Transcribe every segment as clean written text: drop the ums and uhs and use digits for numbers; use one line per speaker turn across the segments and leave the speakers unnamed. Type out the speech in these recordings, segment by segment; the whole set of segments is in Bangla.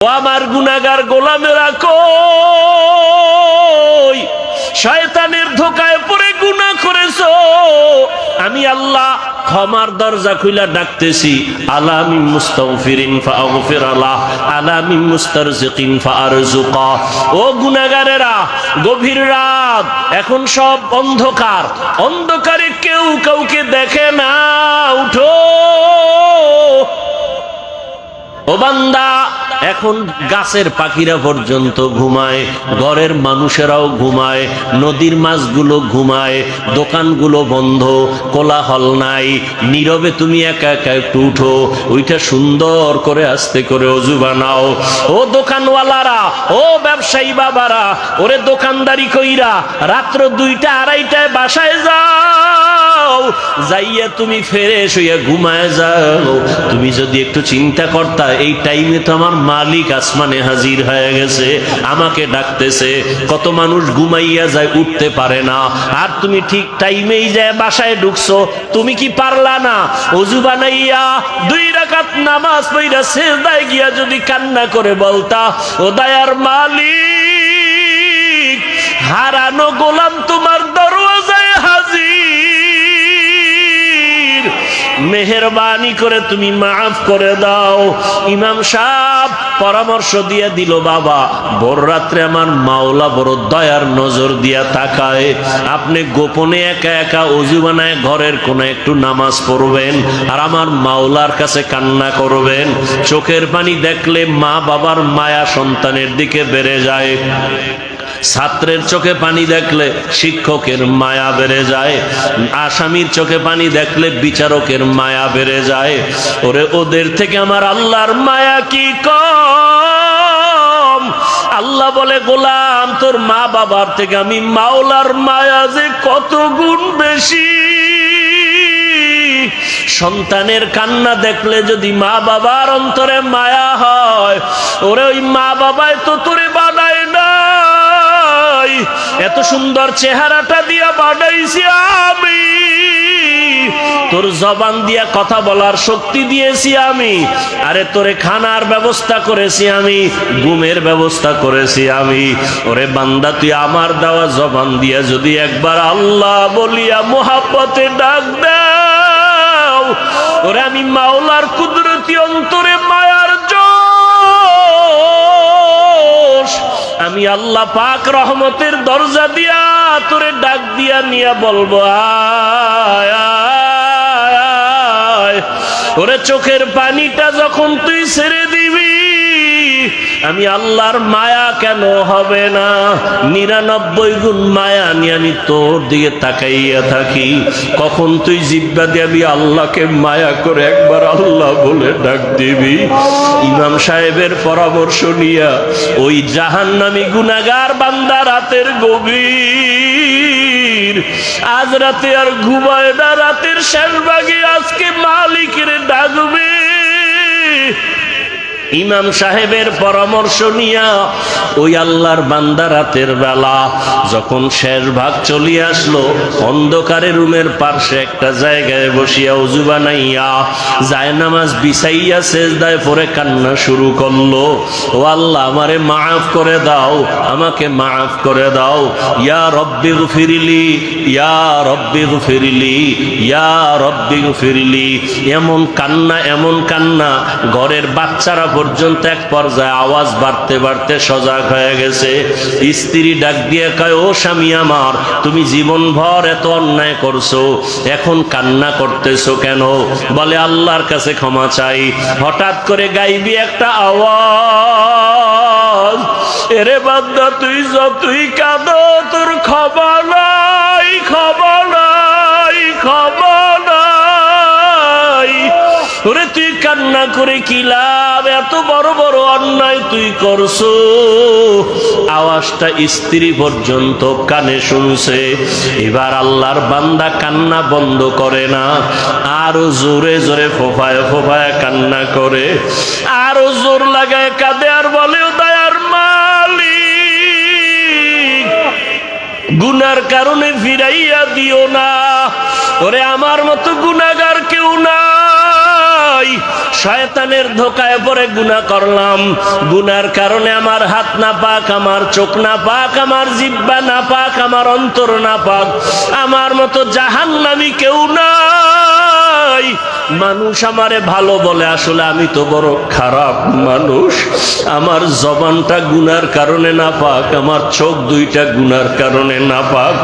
ও আমার গুনাহগার গোলামেরা কই, শয়তানের ধোঁকায় পড়ে গুনাহ করেছো। আমি আল্লাহ ক্ষমার দরজা খুইলা ডাকতেছি, আলা মিন মুস্তাগফিরিন ফাগফির আলাহ, আলা মিন মুস্তারজিকিন ফারজুকা। ও গুনাহগারেরা, গভীর রাত, এখন সব অন্ধকার, অন্ধকারে কেউ কাউকে দেখে না, উঠো। ও বান্দা, এখন গাছের পাখিরা পর্যন্ত ঘুমায়, ঘরের মানুষেরাও ঘুমায়, নদীর মাছগুলো ঘুমায়, দোকানগুলো বন্ধ, কোলাহল নাই, নীরবে তুমি একা একা একটু উঠো, ওইটা সুন্দর করে আস্তে করে ওযু বানাও। ও দোকানওয়ালারা, ও ব্যবসায়ী বাবারা, ওরে দোকানদারি কইরা রাত্র 2টা 2:30টায় বাসায় যাও, যাইয়া তুমি ফ্রেশ হইয়া ঘুমায় যাও। তুমি যদি একটু চিন্তা করতা, এই টাইমে তো আমার মালিক আসমানে হাজির হয়ে গেছে, আমাকে ডাকতেছে। কত মানুষ ঘুমাইয়া যায়, উঠতে পারে না, আর তুমি ঠিক টাইমেই যায় বাসায় ঢুকছো। তুমি কি পারলা না ওযু বানাইয়া 2 রাকাত নামাজ পড়া সিজদায় গিয়া যদি কান্না করে বলতা, ও দয়ার মালিক, হারানো গোলাম তোমার দরওয়াজায় হাজির, মেহেরবানি করে তুমি মাফ করে দাও। ইমাম সাহেব পরামর্শ দিয়ে দিল, বাবা ভোর রাত্রে আমার মাওলা বড় দয়ার নজর দিয়া তাকায়, আপনি গোপনে একা একা ওযু বানায় ঘরের কোনে একটু নামাজ পড়বেন, আর আমার মাওলার কাছে কান্না করবেন। চোখের পানি দেখলে মা বাবার মায়া সন্তানের দিকে বেড়ে যায়, ছাত্রের চোখে পানি দেখলে শিক্ষকের মায়া বেড়ে যায়, আসামির চোখে পানি দেখলে বিচারকের মায়া বেড়ে যায়। ওরে ওদের থেকে আমার আল্লাহর মায়া কি কম? আল্লাহ বলে, গোলাম তোর মা বাবার থেকে আমি মাওলার মায়া যে কত গুণ বেশি। সন্তানের কান্না দেখলে যদি মা বাবার অন্তরে মায়া হয়, ওরে ওই মা বাবাই তো তোরে বানায় না, এত সুন্দর চেহারাটা দিয়া বানাইছি আমি, তোর জবান দিয়া কথা বলার শক্তি দিয়েছি আমি, আরে তোরে খানার ব্যবস্থা করেছি আমি, ঘুমের ব্যবস্থা করেছি আমি। ওরে বান্দা, তুই আমার দেওয়া জবান দিয়া যদি একবার আল্লাহ বলিয়া মোহাব্বতে ডাক দাও, ওরে আমি মাওলার কুদরতি অন্তরে মায়ার জোশ, আমি আল্লাহ পাক রহমতের দরজা দিয়া তোরে ডাক দিয়া নিয়া বলবো, আয় আয় আয়। ওরে চোখের পানিটা যখন তুই ছেড়ে দিবি, আমি আল্লাহর মায়া কেন হবে না? 99 গুণ মায়া নিয়ে আমি তোর দিকে তাকাইয়া থাকি। কখন তুই জিহ্বা দিয়ে আমি আল্লাহকে মায়া করে একবার আল্লাহ বলে ডাক দিবি? ইমাম সাহেবের পরামর্শ নিয়া ওই জাহান্নামী গুনাহগার বান্দা রাতের গভীর, আজ রাতে আর ঘুমায় না, রাতের শেষ ভাগে আজকে মালিকের ডাকবে। ইমাম সাহেবের পরামর্শ নিয়া ওই আল্লাহর বান্দা রাতের বেলা যখন শেষ ভাগ চলিয়ে আসলো, অন্ধকারে রুমের পাশে একটা জায়গায় বসিয়া ওযু বানাইয়া জায়নামাজ বিছাইয়া সিজদায় পড়ে কান্না শুরু করলো, ও আল্লাহ আমারে মাফ করে দাও, আমাকে মাফ করে দাও, ইয়া রব্বি গফিরলি, ইয়া রব্বি গফিরলি, ইয়া রব্বি গফিরলি। এমন কান্না, এমন কান্না, ঘরের বাচ্চারা পর্যন্ত এক পর্যায়ে আওয়াজ বাড়তে বাড়তে সজাগ হয়ে গেছে। স্ত্রী ডাক দিয়ে কয়, ও স্বামী আমার, তুমি জীবনভর এত অন্যায় করছো, এখন কান্না করতেছো কেন? বলে, আল্লাহর কাছে ক্ষমা চাই। হঠাৎ করে গাইবি একটা আওয়াজ, এরে বান্দা তুই যতই কাঁদো তোর ক্ষমা নাই, ক্ষমা নাই, ক্ষমা নাই। ওরে তুই কান্না করে কি লাভ? এত বড় বড় অন্যায় তুই করছো। আওয়াজটা স্ত্রী পর্যন্ত কানে শুনছে। এবার আল্লাহর বান্দা কান্না বন্ধ করে না, আরো জোরে জোরে ফোফায় ফোফায় কান্না করে, আরো জোর লাগায় কাঁদে, আর বলে, ও দয়ার মালিক, গুনার কারণে ফিরাইয়া দিও না, ওরে আমার মতো গুনাহগার কেউ নাই, শয়তানের ধোকায় পড়ে গুনাহ করলাম, গুনার কারণে আমার হাত নাপাক, আমার চোখ নাপাক, আমার জিহ্বা নাপাক, আমার অন্তর নাপাক, আমার মতো জাহান্নামী কেউ নাই। মানুষ আমারে ভালো বলে, আসলে আমি তো বড় খারাপ মানুষ। আমার জবানটা গুনার কারণে নাপাক, আমার চোখ দুইটা গুনার কারণে নাপাক।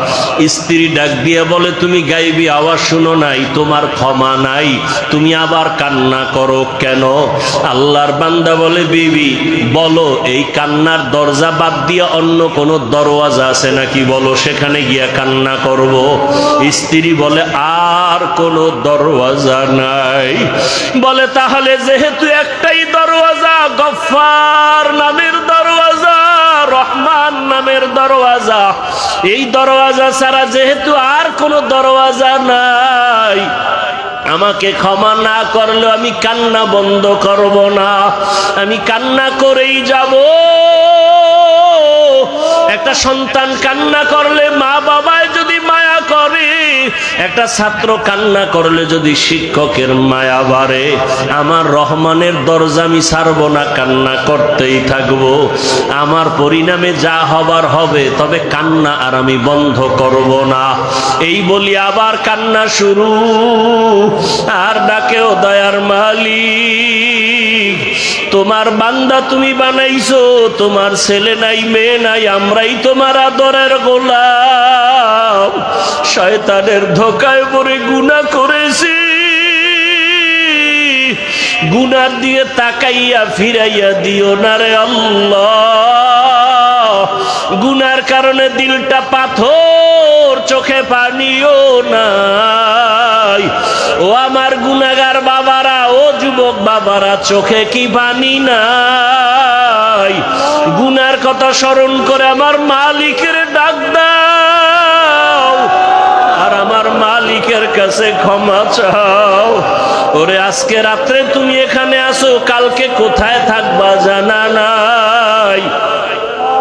স্ত্রী ডাক দিয়ে বলে, তুমি গাইবি আওয়াজ শুনো নাই, তোমার ক্ষমা নাই, তুমি আবার কান্না করো কেন? আল্লাহর বান্দা বলে, বিবি বলো, এই কান্নার দরজা বাদ দিয়ে অন্য কোন দরওয়াজা আছে নাকি, বলো, সেখানে গিয়া কান্না করব। স্ত্রী বলে, আর কোন দরওয়াজা নাই। বলে, তাহলে যেহেতু একটাই দরওয়াজা, গফফার নামের দরওয়াজা, রহমান নামের দরওয়াজা, এই দরওয়াজা ছাড়া যেহেতু আর কোন দরওয়াজা নাই, আমাকে ক্ষমা না করলেও আমি কান্না বন্ধ করব না, আমি কান্না করেই যাব। একটা সন্তান কান্না করলে মা বাবায় যদি মায়া করে, একটা ছাত্র কান্না করলে যদি শিক্ষকের মায়া বাড়ে, আমার রহমানের দরজা আমি ছাড়ব না, কান্না করতেই থাকব। আমার পরিণামে যা হবার হবে, তবে কান্না আর আমি বন্ধ করব না। এই বলি আবার কান্না শুরু, আর ডাকেও, দয়ার মালিক, তোমার বান্দা তুমি বানাইছো, তোমার ছেলে নাই মেয়ে নাই, আমরাই তোমার আদরের গোলাম। শয়তানের ধোকায় পড়ে গুনাহ করেছি, গুনার দিয়ে তাকাইয়া ফিরাইয়া দিও না রে আল্লাহ। গুনার কারণে দিলটা পাথর, চোখে পানিও নাই। ও আমার গুনাহগার বাবারা, ও যুবক বাবারা, চোখে কি পানি নাই? গুনার কথা স্মরণ করে আমার মালিকের ডাক দাও, আর আমার মালিকের কাছে ক্ষমা চাও। ওরে আজকে রাত্রে তুমি এখানে আসো, কালকে কোথায় থাকবা জানা নাই।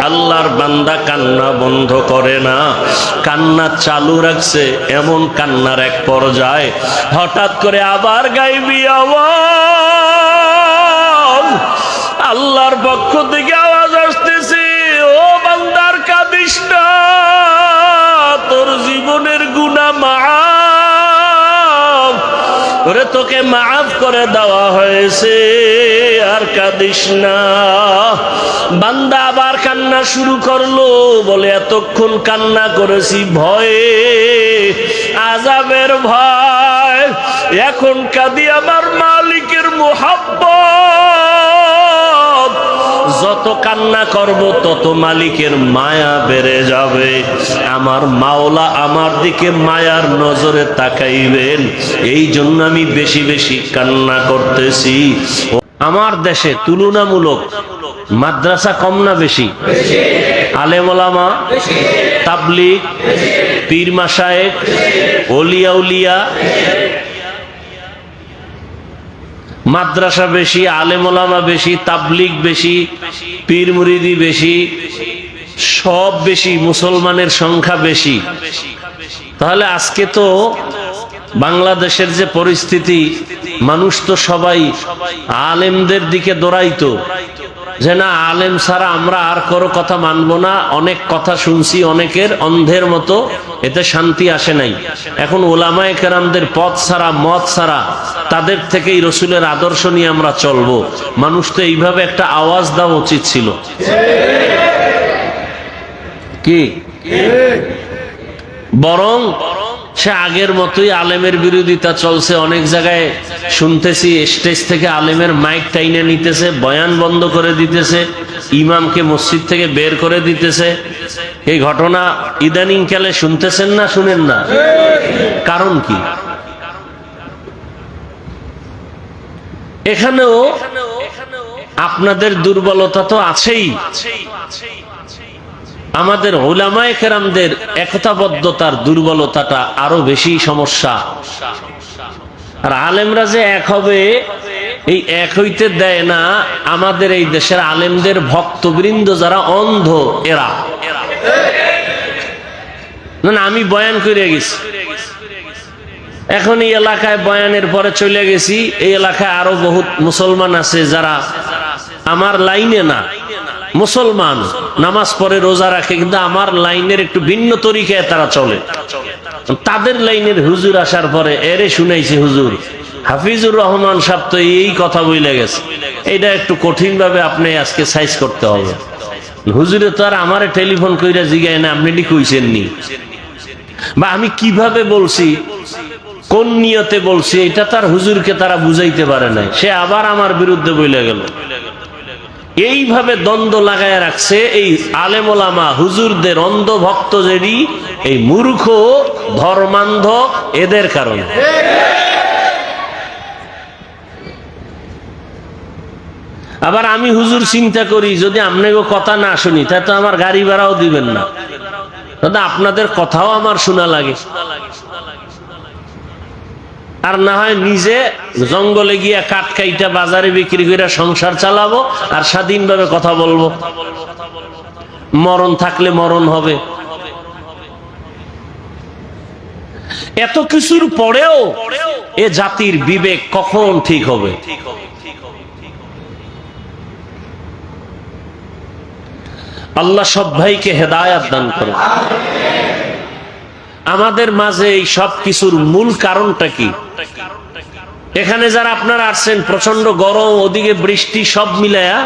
আল্লাহর বান্দা কান্না বন্ধ করে না, কান্না চালু রাখছে। এমন কান্নার এক পর্যায়ে হঠাৎ করে আবার গাইবি আওয়াজ, আল্লাহর পক্ষ থেকে আওয়াজ আসতেছে, ও বান্দার কাঁদিস না, তোর জীবনের গুনাহ মাফ, ওরে তোকে মাফ করে দেওয়া হয়েছে, আর কাঁদিস না। বান্দা আবার কান্না শুরু করলো, বলে, এতক্ষণ কান্না করেছি ভয়ে, আযাবের ভয়, এখন কাঁদি আমার মালিকের মুহাব্বত। যত কান্না করব তত মালিকের মায়া বেড়ে যাবে, আমার মাওলা আমার দিকে মায়ার নজরে তাকাইবেন। এই জন্য আমি বেশি বেশি কান্না করতেছি। আমার দেশে তুলনামূলক মাদ্রাসা কম না বেশি? আলেম ওলামা, তাবলীগ, পীর মাশায়েখ, ওলিয়া উলিয়া, মাদ্রাসা বেশি, আলেম ওলামা বেশি, তাবলীগ বেশি, পীর মুরিদি বেশি, সব বেশি, মুসলমানের সংখ্যা বেশি। তাহলে আজকে তো বাংলাদেশের যে পরিস্থিতি, মানুষ তো সবাই আলেমদের দিকে দৌড়াইতো, যে না, আলেম ছাড়া আমরা আর কারো কথা মানবো না। অনেক কথা শুনছি অনেকের, অন্ধের মতো, এতে শান্তি আসে নাই। এখন ওলামায়ে কেরামদের পথ ছাড়া, মত ছাড়া, তাদের থেকেই রসুলের আদর্শ নিয়ে আমরা চলবো। মানুষ তো এইভাবে একটা আওয়াজ দেওয়া উচিত ছিল, কি? বরং সে আগের মতোই আলেমের বিরোধিতা চলছে। অনেক জায়গায় শুনতেছি স্টেজ থেকে আলেমের মাইক টাইনে নিতেছে, বয়ান বন্ধ করে দিতেছে, ইমামকে মসজিদ থেকে বের করে দিতেছে। এই ঘটনা ইদানিং কালে শুনতেছেন না, শুনেন না? কারণ কি? এখানেও আপনাদের দুর্বলতা তো আছেই, আমাদের উলামায়ে কেরামদের একতাবদ্ধতার দুর্বলতাটা আরো বেশি সমস্যা। আর আলেমরা যে এক হবে, এই এক হইতে দেয় না আমাদের এই দেশের আলেমদের ভক্তবৃন্দ যারা অন্ধ, এরা। না, আমি বয়ান করে গেছি, এখন এই এলাকায় বয়ানের পরে চলে গেছি, এই এলাকায় আরো বহুত মুসলমান আছে যারা আমার লাইনে না, মুসলমান, নামাজ পড়ে রোজা রাখে, কিন্তু আমার লাইনের একটু ভিন্ন তরিকায় তারা চলে। তাদের লাইনের হুজুর আসার পরে এরে শুনাইছে, হুজুর হাফিজুর রহমান সাহেব তো এই কথা বলে গেছে, এটা একটু কঠিন ভাবে আপনি আজকে সাইজ করতে হবে। হুজুরে তো আর আমারে টেলিফোন কইরা জিগায় না আপনি কইছেন নি, বা আমি কিভাবে বলছি, কোন নিয়তে বলছি, এটা তার হুজুরকে তারা বুঝাইতে পারে না, সে আবার আমার বিরুদ্ধে বলে গেল। এইভাবে দ্বন্দ্ব লাগায় রাখছে এই আলেম ওলামা হুজুরদের অন্ধ ভক্ত যেদি, এই মূর্খ ধর্মান্ধ এদের কারণে। আবার আমি হুজুর চিন্তা করি, যদি আপনাকে কথা না শুনি তাই তো আমার গাড়ি ভাড়াও দিবেন না, দাদা আপনাদের কথাও আমার শোনা লাগে। আর না হয় নিজে জঙ্গলে গিয়া কাঠ কাইটা বাজারে বিক্রি করে সংসার চালাবো আর স্বাধীনভাবে কথা বলবো, মরণ থাকলে মরণ হবে। এত কিছুর পরেও এ জাতির বিবেক কখন ঠিক হবে? আল্লাহ সব ভাইকে হেদায়াত দান করে। আমাদের মাঝে এই সব কিছুর মূল কারণটা কি? এখানে যারা আপনারা আসছেন, প্রচন্ড গরম, ওদিকে বৃষ্টি, সব মিলায়া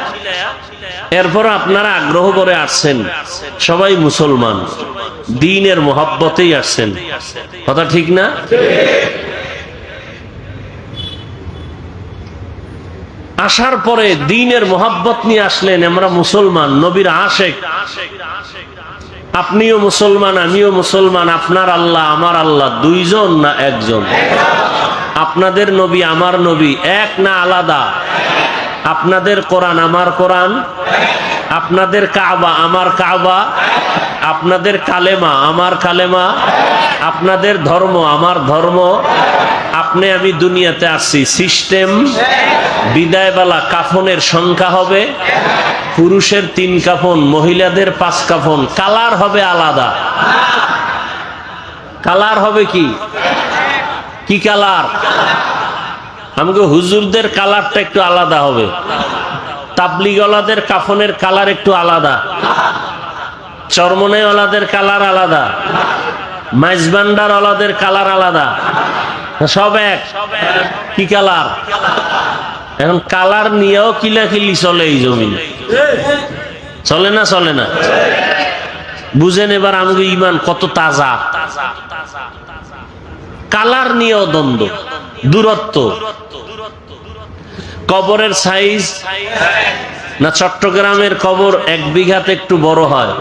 এরপর আপনারা আগ্রহ করে আসছেন, সবাই মুসলমান, দ্বীনের মহব্বতেই আসছেন, কথা ঠিক না? আসার পরে দ্বীনের মহব্বত নিয়ে আসলেন, আমরা মুসলমান, নবীর আশেক, আপনিও মুসলমান আমিও মুসলমান, আপনার আল্লাহ আমার আল্লাহ দুইজন না একজন? আপনাদের নবী আমার নবী এক না আলাদা? আপনাদের কোরআন আমার কোরআন, আপনাদের কাবা আমার কাবা, আপনাদের কালেমা আমার কালেমা, আপনাদের ধর্ম আমার ধর্ম। আপনি আমি দুনিয়াতে আসছি, সিস্টেম বিদায়বেলা কাফনের সংখ্যা হবে, পুরুষের 3 কাফন, মহিলাদের 5 কাফন, কালার হবে আলাদা। কালার হবে কি কি কালার? আমাকে হুজুরদের কালারটা একটু আলাদা হবে, তাবলিগওয়ালাদের কাফনের কালার একটু আলাদা, চরমনাইওয়ালাদের কালার আলাদা, মাইজবান্ডারওয়ালাদের কালার আলাদা, সব এক। কি কালার? এখন কালার নিয়েও কিলাকিলি চলে এই জমিনে, চলে না? চলে না? বুঝেন এবার আমাকে ইমান কত তাজা। কালার নিয়েও দ্বন্দ্ব, দূরত্ব। কবরের সাইজ না চট্টগ্রামের কবর 1 বিঘাতে একটু বড় হয়,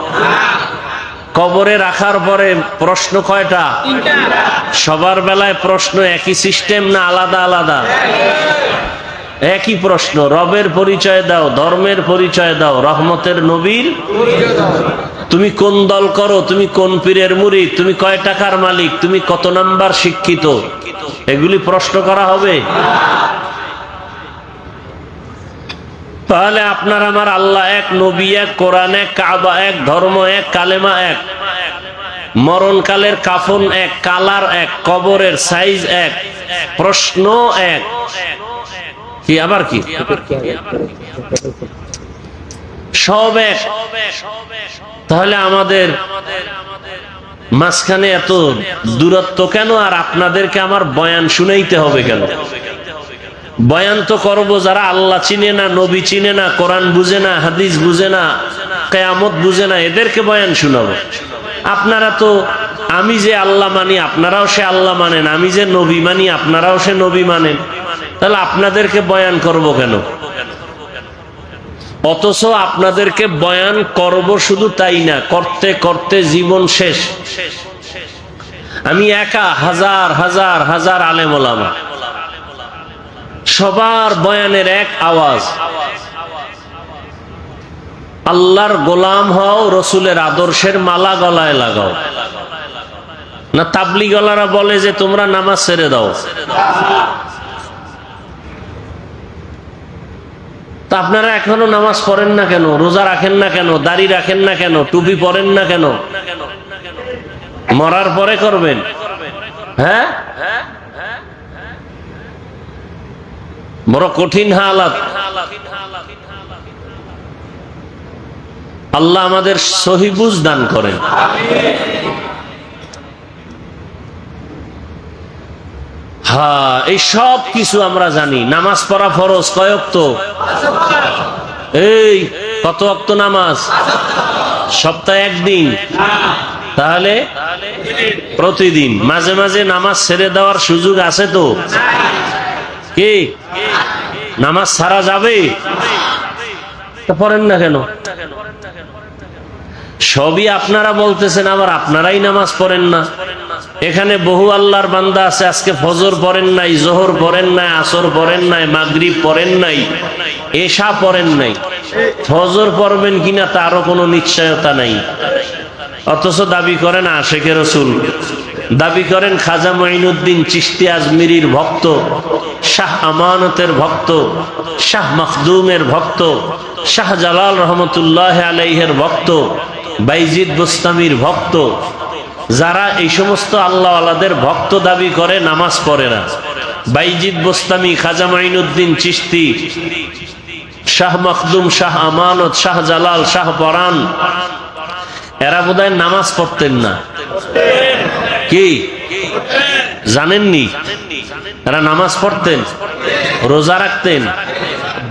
কবরে রাখার পরে প্রশ্ন কয়টা? সবার বেলায় প্রশ্ন একই সিস্টেম না আলাদা আলাদা? একই প্রশ্ন। রবের পরিচয় দাও, ধর্মের পরিচয় দাও, রহমতের নবীর। তুমি কোন দল করো, তুমি কোন পীরের মুরিদ, তুমি কয় টাকার মালিক, তুমি কত নাম্বার শিক্ষিত, এগুলি প্রশ্ন করা হবে? তাহলে আপনার আমার আল্লাহ এক, নবী এক, কোরআন এক, কাবা এক, ধর্ম এক, কালেমা এক, মরণকালের কাফন এক, কালার এক, কবরের সাইজ এক, প্রশ্ন এক। কি আবার কি? সব এক। তাহলে আমাদের মাঝখানে এত দূরত্ব কেন? আর আপনাদেরকে আমার বয়ান শুনাইতে হবে কেন? বয়ান তো করবো যারা আল্লাহ চিনে না, নবী চিনে না, কোরআন বুঝে না, হাদিস বুঝে না, কিয়ামত বুঝে না, এদেরকে বয়ান শুনাবো। আপনারা তো, আমি যে আল্লাহ মানি আপনারাও সে আল্লাহ মানেন, আমি যে নবী মানি আপনারাও সে নবী মানেন, তাহলে আপনাদেরকে বয়ান করব কেন? অথচ আপনাদেরকে বয়ান করব শুধু তাই না, করতে করতে জীবন শেষ। আমি একা হাজার হাজার হাজার আলেম ওলামা, সবার বয়ানের এক আওয়াজ, আল্লাহর গোলাম হও, রসুলের আদর্শের মালা গলায় লাগাও। না তাবলিগওয়ালারা বলে যে তোমরা নামাজ ছেড়ে দাও, তা আপনারা এখনো নামাজ পড়েন না কেন? রোজা রাখেন না কেন? দাড়ি রাখেন না কেন? টুপি পরেন না কেন? মরার পরে করবেন? হ্যাঁ, বড় কঠিন হালাত। আল্লাহ আমাদের সহি বুঝ দান করেন। হ্যাঁ, এই সব কিছু আমরা জানি। নামাজ পড়া ফরজ কয় ওয়াক্ত? এই কত ওয়াক্ত নামাজ? সপ্তাহে একদিন? তাহলে প্রতিদিন। মাঝে মাঝে নামাজ ছেড়ে দেওয়ার সুযোগ আছে তো? কি নামাজ ছাড়া যাবে? পড়েন না কেন? সবই আপনারা বলতেছেন, আবার আপনারাই নামাজ পড়েন না। এখানে বহু আল্লাহর বান্দা আছে, আজকে ফজর পড়েন নাই, জোহর পড়েন নাই, আসর পড়েন নাই, মাগরিব পড়েন নাই, এশা পড়েন নাই। ফজর পড়বেন কিনা তারও কোনো নিশ্চয়তা নাই, অথচ দাবি করেন আশেকে রসুল, দাবি করেন খাজা মঈনুদ্দিন চিশতি আজমিরির ভক্ত, শাহ আমানতের ভক্ত, শাহ মখদুমের ভক্ত, শাহ জালাল রহমতুল্লাহ আলাইহের ভক্ত, বাইজিদ বুস্তামির ভক্ত। যারা এই সমস্ত আল্লাহওয়ালাদের ভক্ত দাবি করে, নামাজ পড়ে না। বাইজিদ বুস্তামি, খাজা মঈনুদ্দিন চিশতি, শাহ মখদুম, শাহ আমানত, শাহ জালাল, শাহ পরান, এরা বোধহয় নামাজ পড়তেন না। কি জানেননি? এরা নামাজ পড়তেন, রোজা রাখতেন,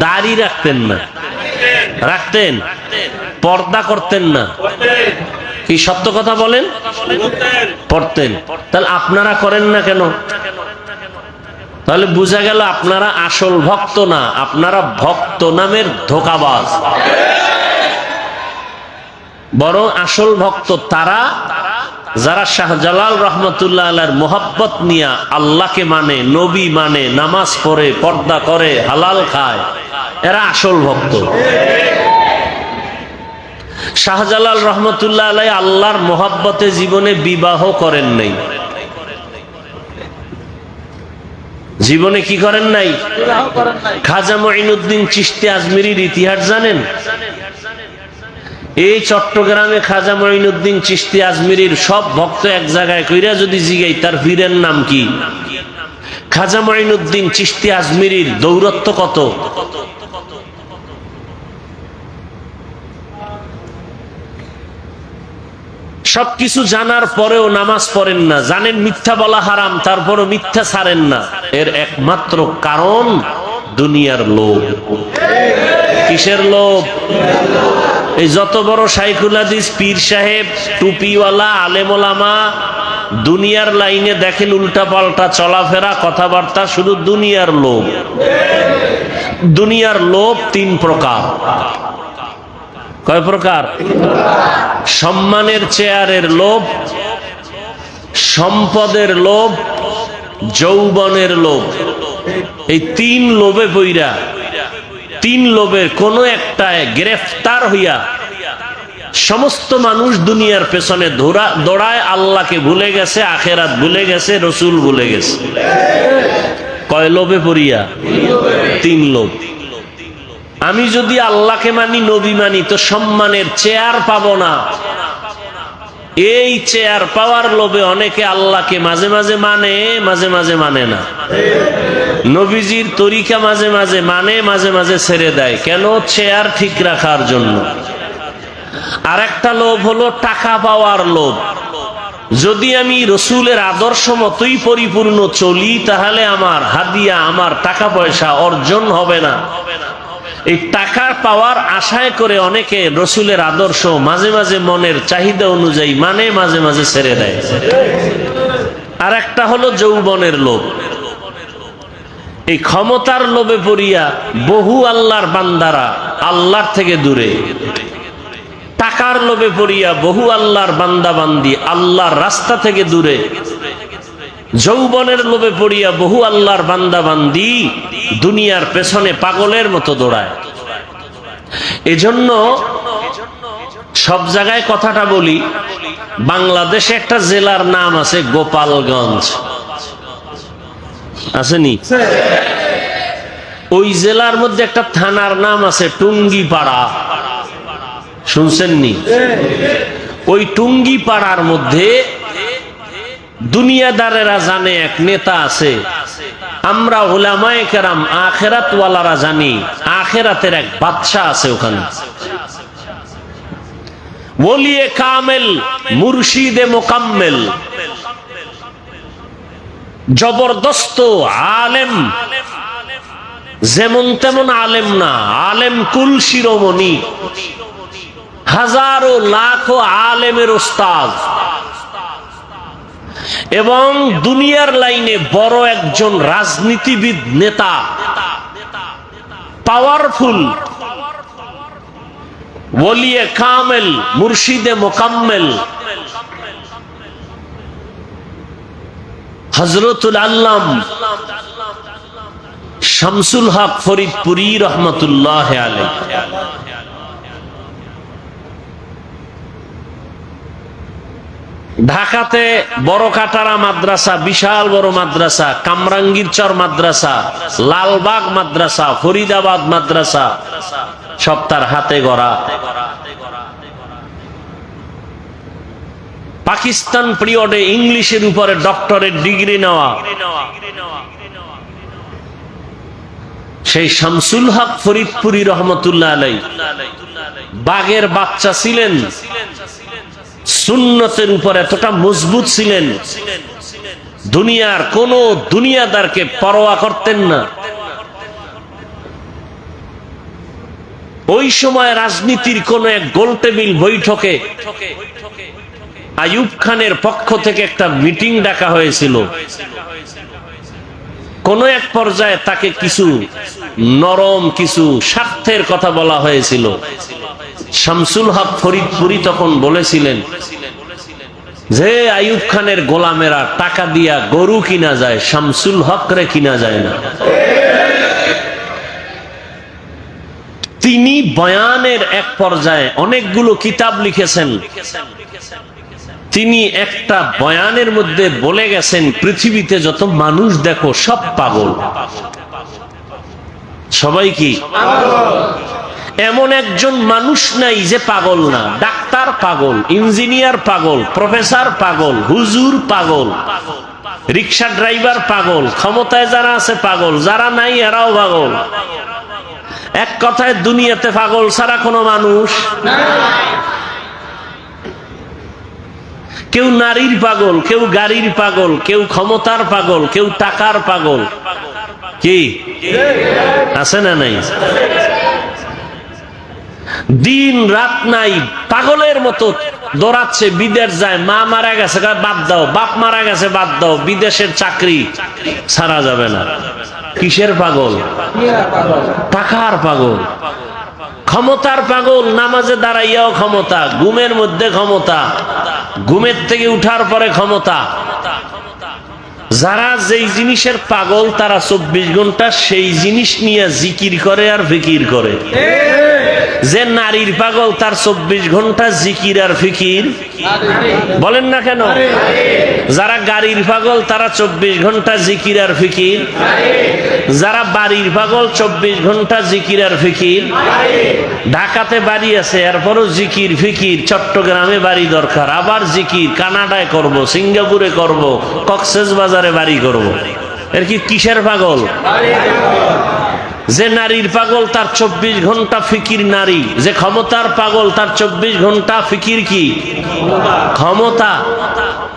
দাড়ি রাখতেন না, রাখতেন, পর্দা করতেন না। কি সত্য কথা বলেন? পড়তেন। তাহলে আপনারা করেন না কেন? তাহলে বোঝা গেল আপনারা আসল ভক্ত না, আপনারা ভক্ত নামের ধোঁকাবাজ। বরং আসল ভক্ত তারা যারা শাহজালাল রহমতুল্লাহ আলাইহির মোহাব্বত নিয়ে আল্লাহকে মানে, নবী মানে, নামাজ পড়ে, পর্দা করে, হালাল খায়, এরা আসল ভক্ত। শাহজালাল রহমতুল্লাহ আলাইহি আল্লাহর মোহাব্বতে জীবনে বিবাহ করেন নাই। জীবনে কি করেন নাই? খাজা মঈনুদ্দিন চিশতি আজমিরির ইতিহাস জানেন? এই চট্টগ্রামে খাজা মঈনুদ্দিন চিশতি আজমিরির সব ভক্ত এক জায়গায় কইরা যদি জিগাই তার পীরের নাম কি, খাজা মঈনুদ্দিন চিশতি আজমিরির দৌরত্ব কত? সবকিছু জানার পরেও নামাজ পড়েন না। জানেন মিথ্যা বলা হারাম, তারপরও মিথ্যা ছাড়েন না। এর একমাত্র কারণ দুনিয়ার লোভ। কিসের লোভ? এই যত বড় শাইখুল হাদিস, পীর সাহেব, টুপিওয়ালা, আলেম ওলামা, দুনিয়ার লাইনে দেখেন উল্টা পাল্টা চলাফেরা, কথাবার্তা, শুধু দুনিয়ার লোভ। দুনিয়ার লোভ তিন প্রকার। কয় প্রকার? সম্মানের চেয়ারের লোভ, সম্পদের লোভ, যৌবনের লোভ। এই তিন লোভে পইরা, তিন লোভের কোন একটায় গ্রেফতার হইয়া সমস্ত মানুষ দুনিয়ার পেছনে দৌড়ায়, আল্লাহকে ভুলে গেছে, আখেরাত ভুলে গেছে, রসুল ভুলে গেছে। কয় লোভে পড়িয়া? তিন লোভ। আমি যদি আল্লাহকে মানি, নবী মানি, তো সম্মানের চেয়ার পাবো না। এই চেয়ার পাওয়ার লোভে অনেকে আল্লাহকে মাঝে মাঝে মানে, মাঝে মাঝে মানে না। নবীজির তরিকা মাঝে মাঝে মানে, মাঝে মাঝে ছেড়ে দেয়। কেন? চেয়ার ঠিক রাখার জন্য। আর একটা লোভ হলো টাকা পাওয়ার লোভ। যদি আমি রসুলের আদর্শ মতোই পরিপূর্ণ চলি, তাহলে আমার হাদিয়া, আমার টাকা পয়সা অর্জন হবে না। এই টাকা পাওয়ার আশায় করে অনেকে রসুলের আদর্শ মাঝে মাঝে মনের চাহিদা অনুযায়ী মানে, মাঝে মাঝে ছেড়ে দেয়। আর একটা হলো যৌবনের লোভ। এই ক্ষমতার লোভে পড়িয়া বহু আল্লাহর বান্দারা আল্লাহর থেকে দূরে, টাকার লোভে পড়িয়া বহু আল্লাহর বান্দা বান্দি আল্লাহর রাস্তা থেকে দূরে, যৌবনের লোভে পড়িয়া বহু আল্লাহর বান্দা বান্দি দুনিয়ার পেছনে পাগলের মতো দৌড়ায়। এজন্য সব জায়গায় কথাটা বলি, বাংলাদেশে একটা জেলার নাম আছে গোপালগঞ্জ, আসেনি? ওই জেলার মধ্যে একটা থানার নাম আছে টুঙ্গিপাড়া, শুনছেননি? ওই টুঙ্গিপাড়ার মধ্যে দুনিয়াদারেরা জানে এক নেতা আছে, আমরা উলামায়ে কেরাম আখিরাত ওয়ালারা জানি আখিরাতের এক বাদশা আছে ওখানে, ওলিয়ে কামেল, মুর্শিদে মোকাম্মেল, জবরদস্ত আলেম, যেমন তেমন আলেম না, আলেম কুল শিরোমণি, হাজারো লাখো আলেমের ওস্তাদ এবং দুনিয়ার লাইনে বড় একজন রাজনীতিবিদ, নেতা, পাওয়ারফুল, ওলিয়ে কামেল, মুর্শিদে মোকাম্মেল, হযরতুল আল্লাম শামসুল হক ফরিদপুরি রহমতুল্লাহ আলাইহি। ঢাকাতে বড় কাটারা মাদ্রাসা, বিশাল বড় মাদ্রাসা, কামরাঙ্গীরচর মাদ্রাসা, লালবাগ মাদ্রাসা, ফরিদাবাদ মাদ্রাসা, সব তার হাতে গড়া। পাকিস্তান পিরিয়ডে ইংলিশের উপরে ডক্টরেট ডিগ্রি নেওয়া সেই শামসুল হক ফরিদপুরি রহমতুল্লাহ আলাইহি বাগের বাচ্চা ছিলেন, সুন্নতের উপর এতটা মজবুত ছিলেন, দুনিয়ার কোন দুনিয়াদারকে পরোয়া করতেন না। ওই সময় রাজনীতির কোন এক গোলটেবিল বৈঠকে আইয়ুব খানের পক্ষ থেকে একটা মিটিং ডাকা হয়েছিল। কোন এক পর্যায়ে তাকে কিছু নরম কিছু স্বার্থের কথা বলা হয়েছিল। শামসুল হক ফরিদপুরি তখন বলেছিলেন যে আইয়ুব খানের গোলামেরা টাকা দিয়া গরু কিনা যায়, শামসুল হক রে কিনা যায় না। তিনি বয়ানের এক পর্যায়ে অনেকগুলো কিতাব লিখেছেন। তিনি একটা বয়ানের মধ্যে বলে গেছেন, পৃথিবীতে যত মানুষ দেখো সব পাগল। সবাই কি? এমন একজন মানুষ নাই যে পাগল না। ডাক্তার পাগল, ইঞ্জিনিয়ার পাগল, প্রফেসর পাগল, হুজুর পাগল, রিক্সা ড্রাইভার পাগল, ক্ষমতায় যারা আছে পাগল, যারা নাই এরাও পাগল। এক কথায় দুনিয়াতে পাগল ছাড়া কোনো মানুষ নাই। কেউ নারীর পাগল, কেউ গাড়ির পাগল, কেউ ক্ষমতার পাগল, কেউ টাকার পাগল। কি আছে না নাই? দিন রাত নাই, পাগলের মতো দৌড়াচ্ছে। বিদেশ যায়, মা মারা গেছে বাদ দাও, বাপ মারা গেছে বাদ দাও, বিদেশের চাকরি ছাড়া যাবে না। কিসের পাগল? টাকার পাগল, ক্ষমতার পাগল। নামাজে দাঁড়াইয়াও ক্ষমতা, ঘুমের মধ্যে ক্ষমতা, ঘুমের থেকে উঠার পরে ক্ষমতা। যারা যেই জিনিসের পাগল তারা 24 ঘন্টা সেই জিনিস নিয়ে জিকির করে আর ফিকির করে। যে নারীর পাগল তার 24 ঘন্টা জিকির আর ফিকির, বলেন না কেন? যারা গাড়ির পাগল তারা 24 ঘন্টা জিকির আর ফিকির। যারা বাড়ির পাগল 24 ঘন্টা জিকির আর ফিকির। ঢাকাতে বাড়ি আছে এরপরও জিকির ফিকির, চট্টগ্রামে বাড়ি দরকার, আবার জিকির, কানাডায় করব, সিঙ্গাপুরে করব, কক্সবাজারে বাড়ি করব। এর কি কিসের পাগল? যে নারীর পাগল তার 24 ঘন্টা ফিকির নারী। যে ক্ষমতার পাগল তার 24 ঘন্টা ফিকির কি? ক্ষমতা।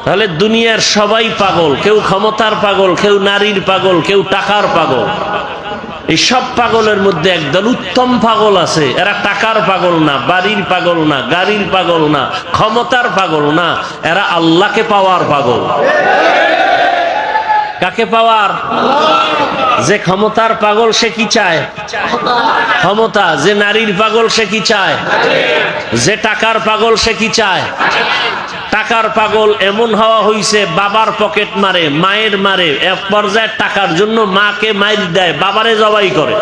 তাহলে দুনিয়ার সবাই পাগল। কেউ ক্ষমতার পাগল, কেউ নারীর পাগল, কেউ টাকার পাগল। এই সব পাগলের মধ্যে একদল উত্তম পাগল আছে। এরা টাকার পাগল না, বাড়ির পাগল না, গাড়ির পাগল না, ক্ষমতার পাগল না, এরা আল্লাহকে পাওয়ার পাগল। কাকে পাওয়ার? যে ক্ষমতার পাগল সে কি চায়? ক্ষমতা। যে নারীর পাগল সে কি চায়? যে টাকার পাগল সে কি চায়? টাকার পাগল এমন হওয়া হইছে বাবার পকেট মারে, মায়ের মারে, এক পর্যায়ে টাকার জন্য মাকে মাইর দেয়, বাবারে জবাই করে।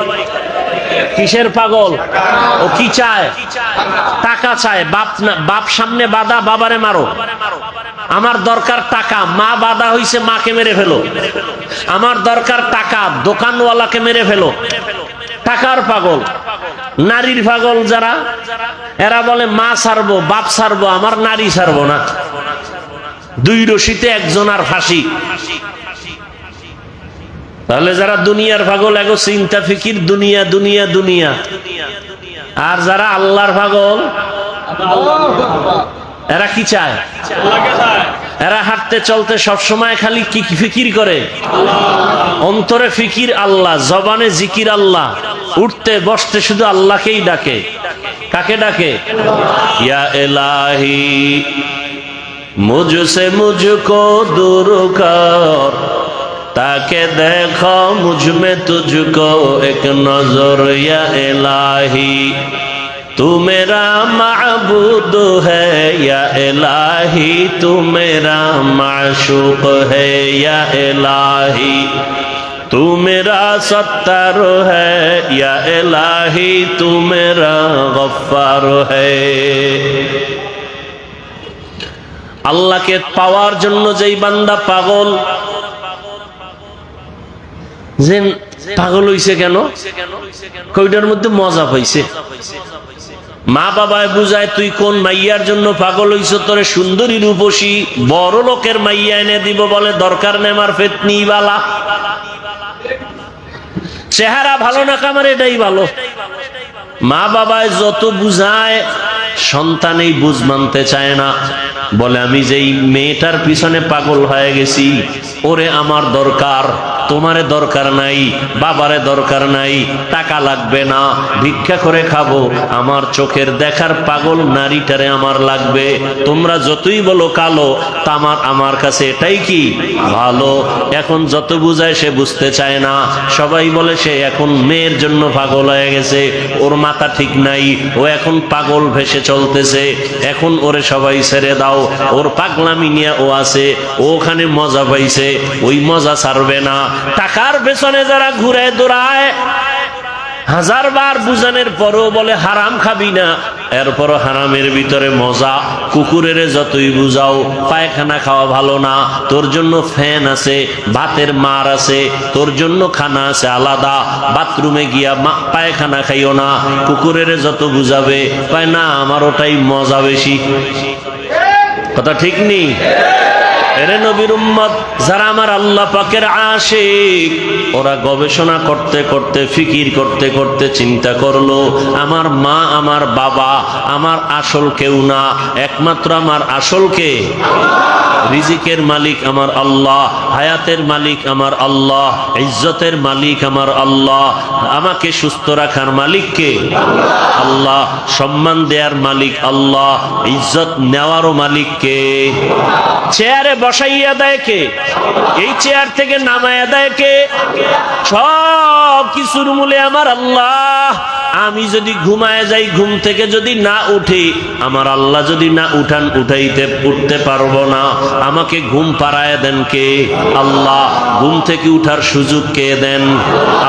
কিসের পাগল? ও কি চায়? টাকা চায়। বাপ সামনে বাধা, বাবারে মারো। আমার দরকার টাকা, মা বাধা হইছে, মাকে মেরে ফেলো। আমার দরকার টাকা, দোকানওয়ালাকে মেরে ফেলো। টাকার পাগল। নারীর পাগল যারা, এরা বলে মা ছাড়বো, বাপ ছাড়বো, আমার নারী ছাড়বো না। দুই রশিতে একজনার ফাঁসি। তাহলে যারা দুনিয়ার পাগল এগো চিন্তা ফিকির দুনিয়া দুনিয়া দুনিয়া, আর যারা আল্লাহর পাগল এরা কি চায়? এরা হাঁটতে চলতে সবসময় খালি কি ফিকির করে? অন্তরে ফিকির আল্লাহ, জবানে জিকির আল্লাহ, উঠতে বসতে শুধু আল্লাহকেই ডাকে। কাকে ডাকে? ইয়া ইলাহি মুঝসে মুঝকো दूर कर, ताके देखो मुझ में तुझको एक नजर, या इलाही तू मेरा माबूद है, या इलाही तू मेरा माशूक है, या इलाही तू मेरा सत्तार है, या इलाही तू मेरा गफ्फार है। আল্লাহকে পাওয়ার জন্য যেই বান্দা পাগল, যে পাগল হইছে কেন? কইটার মধ্যে মজা পাইছে। মা বাবায় বুঝায় তুই কোন মাইয়ার জন্য পাগল হইছ, তোরে সুন্দরী রূপসী বড় লোকের মাইয়া এনে দিব, বলে দরকার নেই আমার ফেতনি বালা, চেহারা ভালো না কামার এটাই ভালো। মা বাবায় যত বুঝায় সন্তান এই বুঝ মানতে চায় না, বলে আমি যেই মেয়েটার পিছনে পাগল হয়ে গেছি ওরে আমার দরকার, তোমারে দরকার নাই, বাবারে দরকার নাই, টাকা লাগবে না, ভিক্ষা করে খাবো, আমার চোখের দেখার পাগল নারীটারে আমার লাগবে। তোমরা যতই বলো কালো, তা আমার কাছে এটাই কি ভালো। এখন যত বুঝায় সে বুঝতে চায় না, সবাই বলে সে এখন মেয়ের জন্য পাগল হয়ে গেছে, ওর মাথা ঠিক নাই, ও এখন পাগল ভেসে চলতেছে, এখন ওরে সবাই ছেড়ে দাও, ওর পাগলামি নিয়ে ও আছে, ও ওখানে মজা পাইছে, ওই মজা ছাড়বে না। টাকার পেছনে যারা ঘুরে দৌড়ায়, হাজার বার বুঝানোর পরও বলে হারাম খাবি না, এরপরও হারামের ভিতরে মজা। কুকুরের যতই বুঝাও পায়খানা খাওয়া ভালো না, তোর জন্য ফ্যান আছে, ভাতের মার আছে, তোর জন্য খানা আছে আলাদা, বাথরুমে গিয়া পায়খানা খাইও না। কুকুরের যত বুঝাবে পায় না আমার ওটাই মজা বেশি। কথা ঠিক নেই? এরে নবীর উম্মত যারা আমার আল্লাহ পাকের আশিক, ওরা গবেষণা করতে করতে ফিকির করতে করতে চিন্তা করলো, আমার মা আমার বাবা আমার আসল কেউ না, একমাত্র আমার আসল কে? রিজিকের মালিক আমার আল্লাহ, হায়াতের মালিক আমার আল্লাহ, ইজ্জতের মালিক আমার আল্লাহ, আমাকে সুস্থ রাখার মালিক কে? আল্লাহ, সম্মান দেওয়ার মালিক আল্লাহ, ইজ্জত নেওয়ারও মালিক কে? চেয়ারে বসাইয়া দেয় কে? এই চেয়ার থেকে নামাইয়া দেয় কে? সব কিছুর মূলে আমার আল্লাহ। আমি যদি ঘুমায় যাই, ঘুম থেকে যদি না উঠি, আমার আল্লাহ যদি না উঠতে পারবো না, আমাকে ঘুম পাড়ায় দেন কে? আল্লাহ। ঘুম থেকে উঠার সুযোগ কে দেন?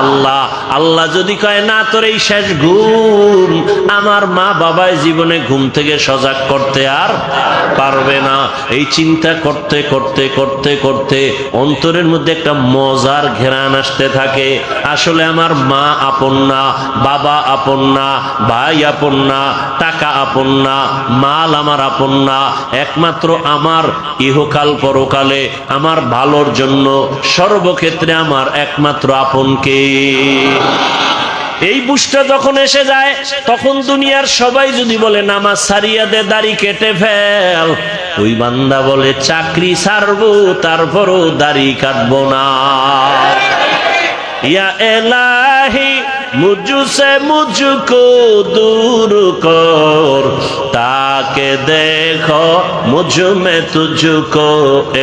আল্লাহ। আল্লাহ যদি কয় না তোর এই শেষ ঘুম, আমার মা বাবায় জীবনে ঘুম থেকে সজাগ করতে আর পারবে না। এই চিন্তা করতে করতে করতে করতে অন্তরের মধ্যে একটা মজার ঘেরান আসতে থাকে। আসলে আমার মা আপন না, বাবা আপন না, ভাই আপন না, টাকা আপন না, মাল আমার আপন না, একমাত্র আমার ইহকাল পরকালে আমার ভালোর জন্য সর্বক্ষেত্রে আমার একমাত্র আপন কে? এই বুঝটা যখন এসে যায়, তখন দুনিয়ার সবাই যদি বলে নামাজ ছাড়িয়া দে, দাড়ি কেটে ফেল, ওই বান্দা বলে চাকরি ছাড়বো তারপরও দাড়ি কাটবো না। ইয়া ইলাহি मुझसे मुझको दूर कर, ताके देखो मुझ में तुझको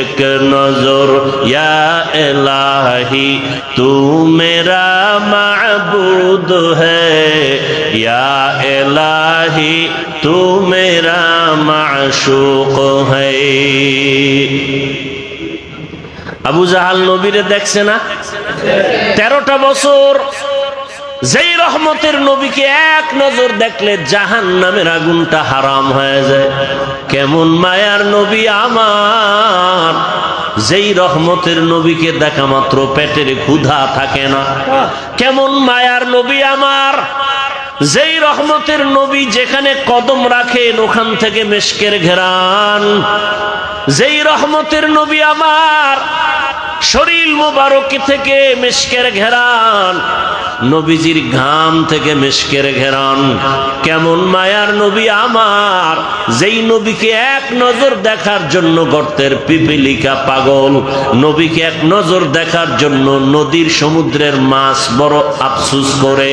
एक नजर, या इलाही तू मेरा माबूद है, या इलाही तू मेरा माशूक है। আবু জাহাল নবীরে দেখছে না? 13টা বছর যেই রহমতের নবীকে এক নজর দেখলে জাহান্নামের আগুনটা হারাম হয়ে যায়। কেমন মায়ার নবী আমার, যেই রহমতের নবীকে দেখা মাত্র পেটের ক্ষুধা থাকে না। কেমন মায়ার নবী আমার, যেই রহমতের নবী যেখানে কদম রাখেন ওখান থেকে মেশকের ঘেরান। যেই রহমতের নবী আমার, শরীর মোবারক থেকে মিশকের ঘেরান, নবীজির ঘাম থেকে মিশকের ঘেরান। কেমন মায়ার নবী আমার, যেই নবীকে এক নজর দেখার জন্য গর্তের পিপিলিকা পাগল, নবীকে এক নজর দেখার জন্য নদীর সমুদ্রের মাছ বড় আফসোস করে,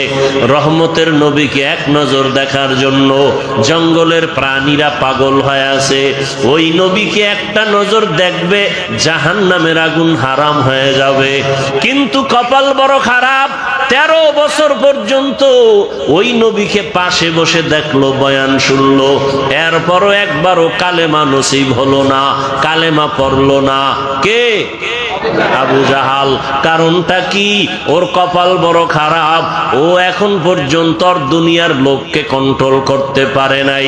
রহমতের নবীকে এক নজর দেখার জন্য জঙ্গলের প্রাণীরা পাগল হয়ে আছে। ওই নবীকে একটা নজর দেখবে, জাহান্নামের আগুন হারাম হয়ে যাবে। কিন্তু কপাল বড় খারাপ, 13 বছর পর্যন্ত ওই নবীকে পাশে বসে দেখলো, বয়ান শুনলো, এরপরও একবারও কালেমা নসিব হলো না, কালেমা পড়লো না। কে? আবু জাহাল। কারণটা কি? ওর কপাল বড় খারাপ, ও এখন পর্যন্ত দুনিয়ার লোককে কন্ট্রোল করতে পারে নাই।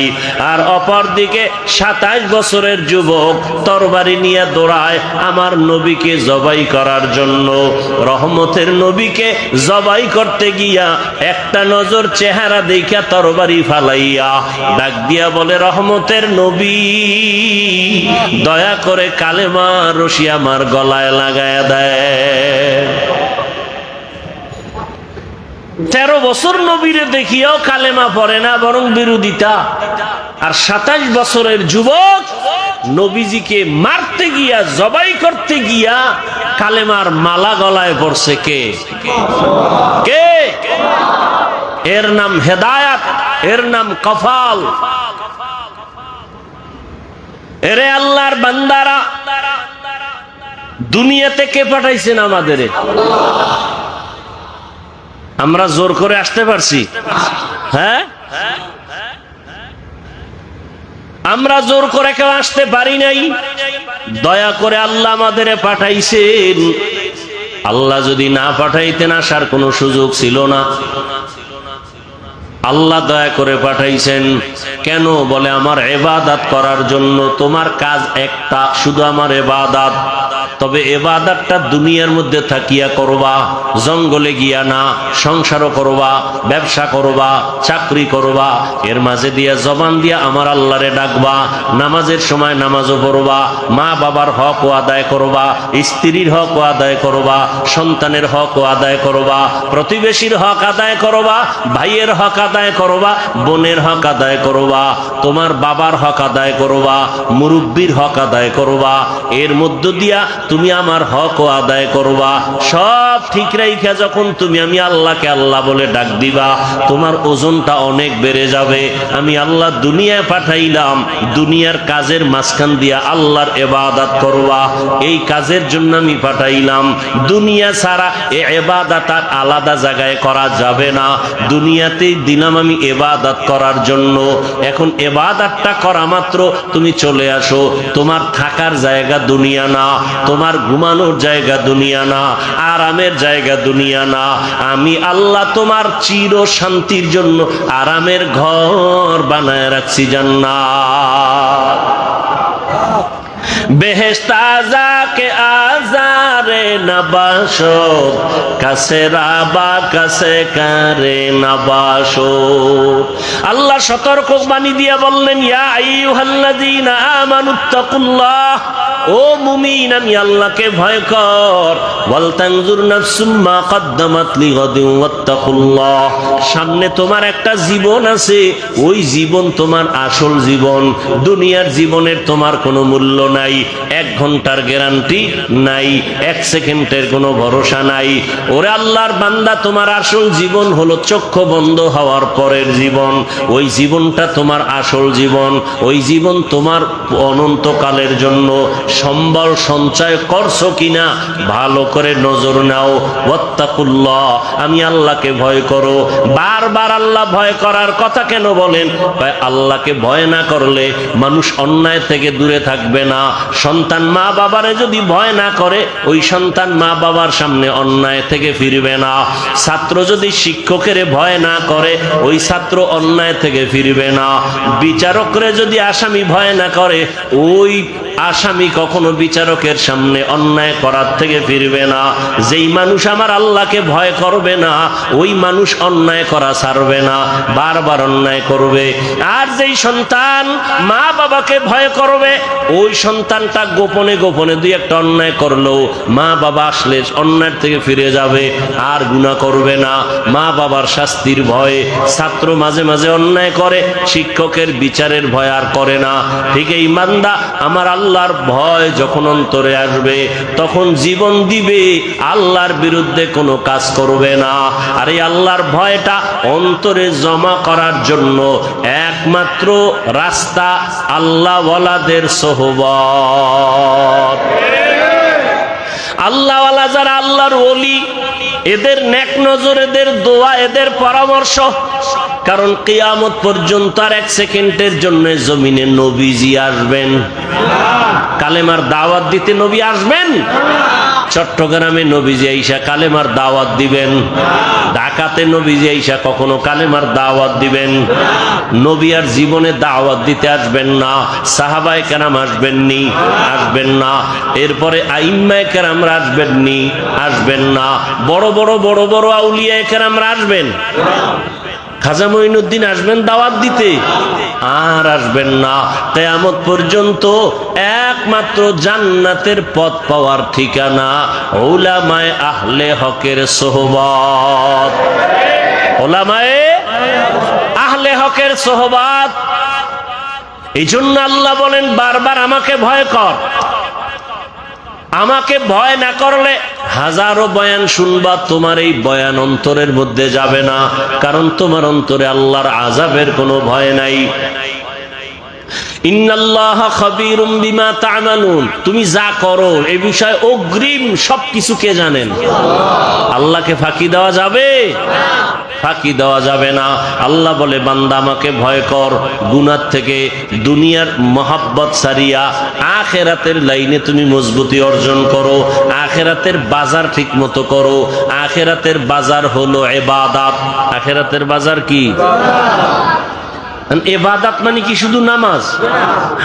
আর অপরদিকে 27 বছরের যুবক তরবারি নিয়ে দৌড়ায় আমার নবীকে জবাই করার জন্য। রহমতের নবীকে জবাই করতে গিয়া একটা নজর চেহারা দেখা তরবারি ফালাইয়া ডাক দিয়া বলে, রহমতের নবী, দয়া করে কালেমা রশি আমার গলায় লাগায় দেয়। 13 বছর নবীরে দেখিয়াও কালেমা পড়ে না, বরং বিরোধিতা। আর 27 বছরের যুবক নবীজিকে মারতে গিয়া, জবাই করতে গিয়া কালেমার মালা গলায় পড়ছে। কে? কে? এর নাম হেদায়াত, এর নাম কফাল। এরে আল্লাহর বান্দারা, দুনিয়াতে কে পাঠাইছেন আমাদের? আমরা জোর করে আসতে পারছি? হ্যাঁ, আমরা জোর করে কেউ আসতে পারি নাই। দয়া করে আল্লাহ আমাদের পাঠাইছেন। আল্লাহ যদি না পাঠাইতেন আসার কোনো সুযোগ ছিল না। আল্লাহ দয়া করে পাঠাইছেন। কেন? বলে আমার ইবাদত করার জন্য। তোমার কাজ একটা, শুধু আমার ইবাদত। তবে ইবাদতটা দুনিয়ার মধ্যে থাকিয়া করবা, জঙ্গলে গিয়া না। সংসারও করবা, ব্যবসা করবা, চাকরি করবা, এর মাঝে দিয়া জবান দিয়া আমার আল্লাহরে ডাকবা। নামাজের সময় নামাজও পড়বা, মা বাবার হকও আদায় করবা, স্ত্রীর হকও আদায় করবা, সন্তানের হকও আদায় করবা, প্রতিবেশীর হক আদায় করবা, ভাইয়ের হক আদায় করবা, বোনের হক আদায় করবা, তোমার বাবার হক আদায় করবা, মুরব্বির হক আদায় করবা। এর মধ্য দিয়া তুমি আমার হকও আদায় করবা। সব ঠিক রাইখা যখন তুমি আমি আল্লাহকে আল্লাহ বলে ডাক দিবা, তোমার ওজনটা অনেক বেড়ে যাবে। আমি আল্লাহ দুনিয়ায় পাঠাইলাম, দুনিয়ার কাজের মাঝখান দিয়া আল্লাহর ইবাদত করবা, এই কাজের জন্য আমি পাঠাইলাম। দুনিয়া ছাড়া এই ইবাদত আর আলাদা জায়গায় করা যাবে না। দুনিয়াতেই দিলাম আমি ইবাদত করার জন্য। এখন ইবাদতটা করা মাত্র তুমি চলে আসো। তোমার থাকার জায়গা দুনিয়া না, তোমার ঘুমানোর জায়গা দুনিয়া না, আরামের জায়গা দুনিয়া না। আমি আল্লাহ তোমার চির শান্তির জন্য আরামের ঘর বানায় রাখছি, জান্নাত। বেহেশত আযাকে আযারে নবাসো, কাছে রাবা কাছে কারে নবাসো। আল্লাহ সতর্ক বাণী দিয়া বললেন, ইয়া আইয়ুহাল্লাযীনা আমানুত্তাকুল্লাহ, ও মুমিন আমি আল্লাহকে ভয় কর। ওয়াল তানজুর নাফসুম মা কদ্দামাত লিগাদিন ওয়াত্তাকুল্লাহ। সামনে তোমার একটা জীবন আছে, ওই জীবন তোমার আসল জীবন। দুনিয়ার জীবনের তোমার কোনো মূল্য নাই, 1 ঘন্টার গ্যারান্টি নাই, 1 সেকেন্ডের কোনো ভরসা নাই। ওরে আল্লাহর বান্দা, তোমার আসল জীবন হলো চক্ষু বন্ধ হওয়ার পরের জীবন। ওই জীবনটা তোমার আসল জীবন, ওই জীবন তোমার অনন্তকালের জন্য। সম্বল সঞ্চয় করছো কিনা ভালো করে নজর নাও। ওয়াত্তাকুল্লাহ, আমি আল্লাহকে ভয় করো। বারবার আল্লাহ ভয় করার কথা কেন বলেন? আল্লাহকে ভয় না করলে মানুষ অন্যায় থেকে দূরে থাকবে না। সন্তান মা বাবারে যদি ভয় না করে, ওই সন্তান মা বাবার সামনে অন্যায় থেকে ফিরবে না। ছাত্র যদি শিক্ষকের ভয় না করে, ওই ছাত্র অন্যায় থেকে ফিরবে না। বিচারকরে যদি আসামি ভয় না করে, ওই আসামি কখনো বিচারকের সামনে অন্যায় করার থেকে ফিরবে না। যেই মানুষ আমার আল্লাহকে ভয় করবে না, ওই মানুষ অন্যায় করা ছাড়বে না, বারবার অন্যায় করবে। আর যেই সন্তান মা বাবাকে ভয় করবে, ওই সন্তানটা গোপনে গোপনে দুই একটা অন্যায় করলেও মা বাবা আসলে অন্যায় থেকে ফিরে যাবে, আর গুনাহ করবে না। মা বাবার শাস্তির ভয়ে ছাত্র মাঝে মাঝে অন্যায় করে, শিক্ষকের বিচারের ভয় আর করে না। ঠিক এই বান্দা আমার আল্লাহর ভয় যখন অন্তরে আসবে, তখন জীবন দিবে, আল্লাহর বিরুদ্ধে কোনো কাজ করবে না। আর এই আল্লাহর ভয়টা অন্তরে জমা করার জন্য একমাত্র রাস্তা আল্লাহওয়ালাদের সোহবত। আল্লাহওয়ালা যারা, আল্লাহর ওলি, এদের নেক নজর, এদের দোয়া, এদের পরামর্শ। কারণ কিয়ামত পর্যন্ত আর এক সেকেন্ডের জন্য জমিনে নবীজি আসবেন? কালেমার দাওয়াত দিতে নবী আসবেন? চট্টগ্রামে নবীজি আইসা কালেমার দাওয়াত দিবেন? ঢাকাতে নবীজি আইসা কখনো কালেমার দাওয়াত দিবেন? নবী আর জীবনে দাওয়াত দিতে আসবেন না। সাহাবায়ে কেরাম আসবেননি? আসবেন না। এরপরে আইম্মায়ে কেরামরা আসবেননি? আসবেন না। বড় বড় বড় বড় আউলিয়ায়ে কেরামরা আসবেন? খাজা মঈনুদ্দিন আসবেন দাওয়াত দিতে? আর আসবেন না। কিয়ামত পর্যন্ত একমাত্র জান্নাতের পথ পাওয়ার ঠিকানা উলামায়ে আহলে হকের সোহবত। উলামায়ে আহলে হকের সোহবত। এই জন্য আল্লাহ বলেন বারবার আমাকে ভয় কর। আমাকে ভয় না করলে হাজারো বয়ান শুনবা, তোমার এই বয়ান অন্তরের মধ্যে যাবে না। কারণ তোমার অন্তরে আল্লাহর আযাবের কোনো ভয় নাই। ইন্নাল্লাহা খাবীরুম বিমা তা'মালুন। তুমি যা করো এই বিষয়ে অগ্রিম সবকিছু কে জানেন? আল্লাহকে ফাঁকি দেওয়া যাবে? ফাঁকি দেওয়া যাবে না। আল্লাহ বলে বান্দা আমাকে ভয় কর, গুনাহ থেকে দুনিয়ার মহাব্বত সারিয়া আখিরাতের লাইনে তুমি মজবুতি অর্জন করো, আখিরাতের বাজার ঠিক মতো করো। আখিরাতের বাজার হলো ইবাদত। আখিরাতের বাজার কি? ইবাদত মানে কি শুধু নামাজ?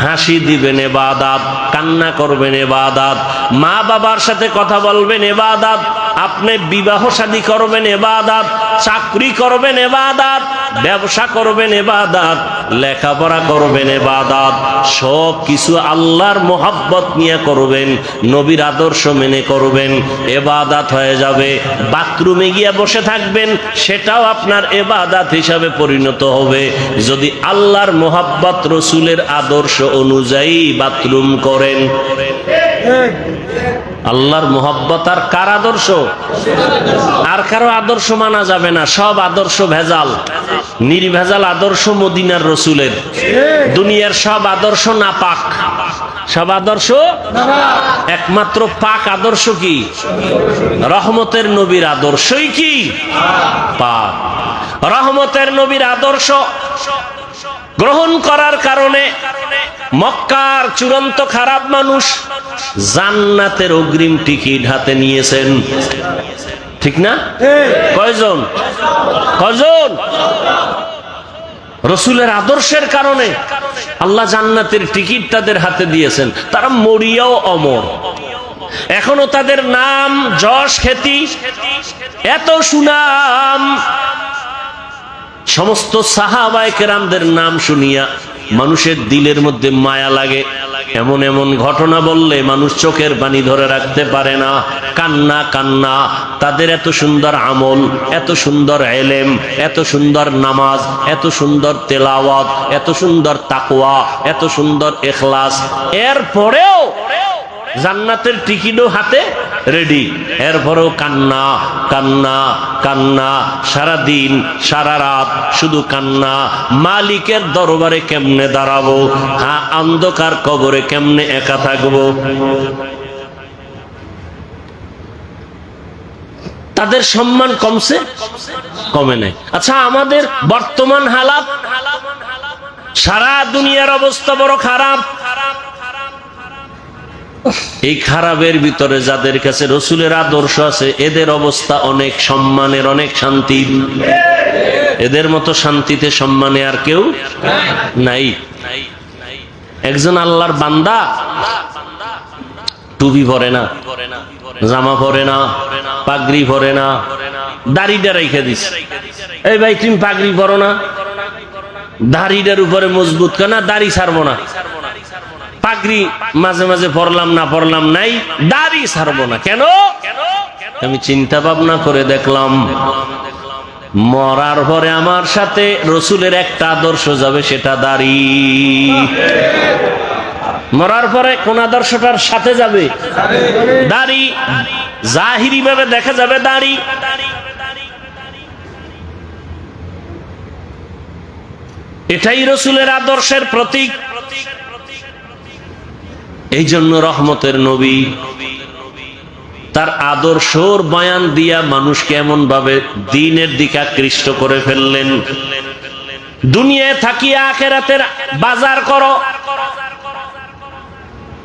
হাসি দিবেন ইবাদত, কান্না করবেন ইবাদত, মা বাবার সাথে কথা বলবেন ইবাদত, আপনি বিবাহ শাদী করবেন ইবাদত, চাকরি করবেন ইবাদত, ব্যবসা করবেন ইবাদত, লেখাপড়া করবেন ইবাদত। সব কিছু আল্লাহর মোহাব্বত নিয়ে করবেন, নবীর আদর্শ মেনে করবেন, ইবাদত হয়ে যাবে। বাথরুমে গিয়ে বসে থাকবেন, সেটাও আপনার ইবাদত হিসাবে পরিণত হবে যদি আল্লাহর মোহাব্বত, রসুলের আদর্শ অনুযায়ী বাথরুম করেন। আল্লাহর মোহাব্বত আর কার আদর্শ? আর কারো আদর্শ মানা যাবে না। সব আদর্শ ভেজাল। নির্ভেজাল আদর্শ মদিনার রসুলের। দুনিয়ার সব আদর্শ নাপাক। সব আদর্শ একমাত্র পাক আদর্শ কি? রহমতের নবীর আদর্শই কি পাক। রহমতের নবীর আদর্শ গ্রহণ করার কারণে মক্কার চূড়ান্ত খারাপ মানুষ জান্নাতের অগ্রিম টিকিট হাতে নিয়েছেন। ঠিক না? কয়জন? কয়জন? রসুলের আদর্শের কারণে আল্লাহ জান্নাতের টিকিট তাদের হাতে দিয়েছেন। তারা মরিয়াও অমর। এখনো তাদের নাম, যশ, খ্যাতি, এত সুনাম। সমস্ত সাহাবায়ে কেরামদের নাম শুনিয়া মানুষের দিলের মধ্যে মায়া লাগে। এমন এমন ঘটনা বললে মানুষ চোখের পানি ধরে রাখতে পারে না। কান্না কান্না। তাদের এত সুন্দর আমল, এত সুন্দর ইলম, এত সুন্দর নামাজ, এত সুন্দর তেলাওয়াত, এত সুন্দর তাকওয়া, এত সুন্দর ইখলাস, এরপরেও জান্নাতের টিকিটও হাতে রেডি। এরপরেও কান্না কান্না কান্না। সারা দিন সারা রাত শুধু কান্না। মালিকের দরবারে কেমনে দাঁড়াবো? হ্যাঁ, অন্ধকার কবরে কেমনে একা থাকবো? তাদের সম্মান কমছে? কমে নাই। আচ্ছা, আমাদের বর্তমান হালাত, সারা দুনিয়ার অবস্থা বড় খারাপ। এই খারাপের ভিতরে যাদের কাছে রসুলের আদর্শ আছে, এদের অবস্থা অনেক সম্মানের, অনেক শান্তির। এদের মতো শান্তিতে সম্মানে আর কেউ নাই। একজন আল্লাহর বান্দা টুপি পরে না, জামা পরে না, পাগড়ি পরে না, দাড়িটা রেখে দিস। এই ভাই তুমি পাগড়ি পরো না, দাড়িটার উপরে মজবুত কেন, দাড়ি ছাড়বো না। পাগড়ি মাঝে মাঝে পরলাম না, পরলাম নাই, দাড়ি ছাড়বো না কেন? আমি চিন্তা ভাবনা করে দেখলাম মরার পরে আমার সাথে রসুলের একটা আদর্শ যাবে, সেটা দাড়ি। মরার পরে কোন আদর্শটার সাথে যাবে? দাড়ি। জাহিরি ভাবে দেখা যাবে দাড়ি। এটাই রসুলের আদর্শের প্রতীক। এই জন্য রহমতের নবী তার আদর্শর বয়ান দিয়া মানুষকে এমন ভাবে দ্বীনের দিকে আকৃষ্ট করে ফেললেন, দুনিয়ায় থাকিয়া আখিরাতের বাজার করো।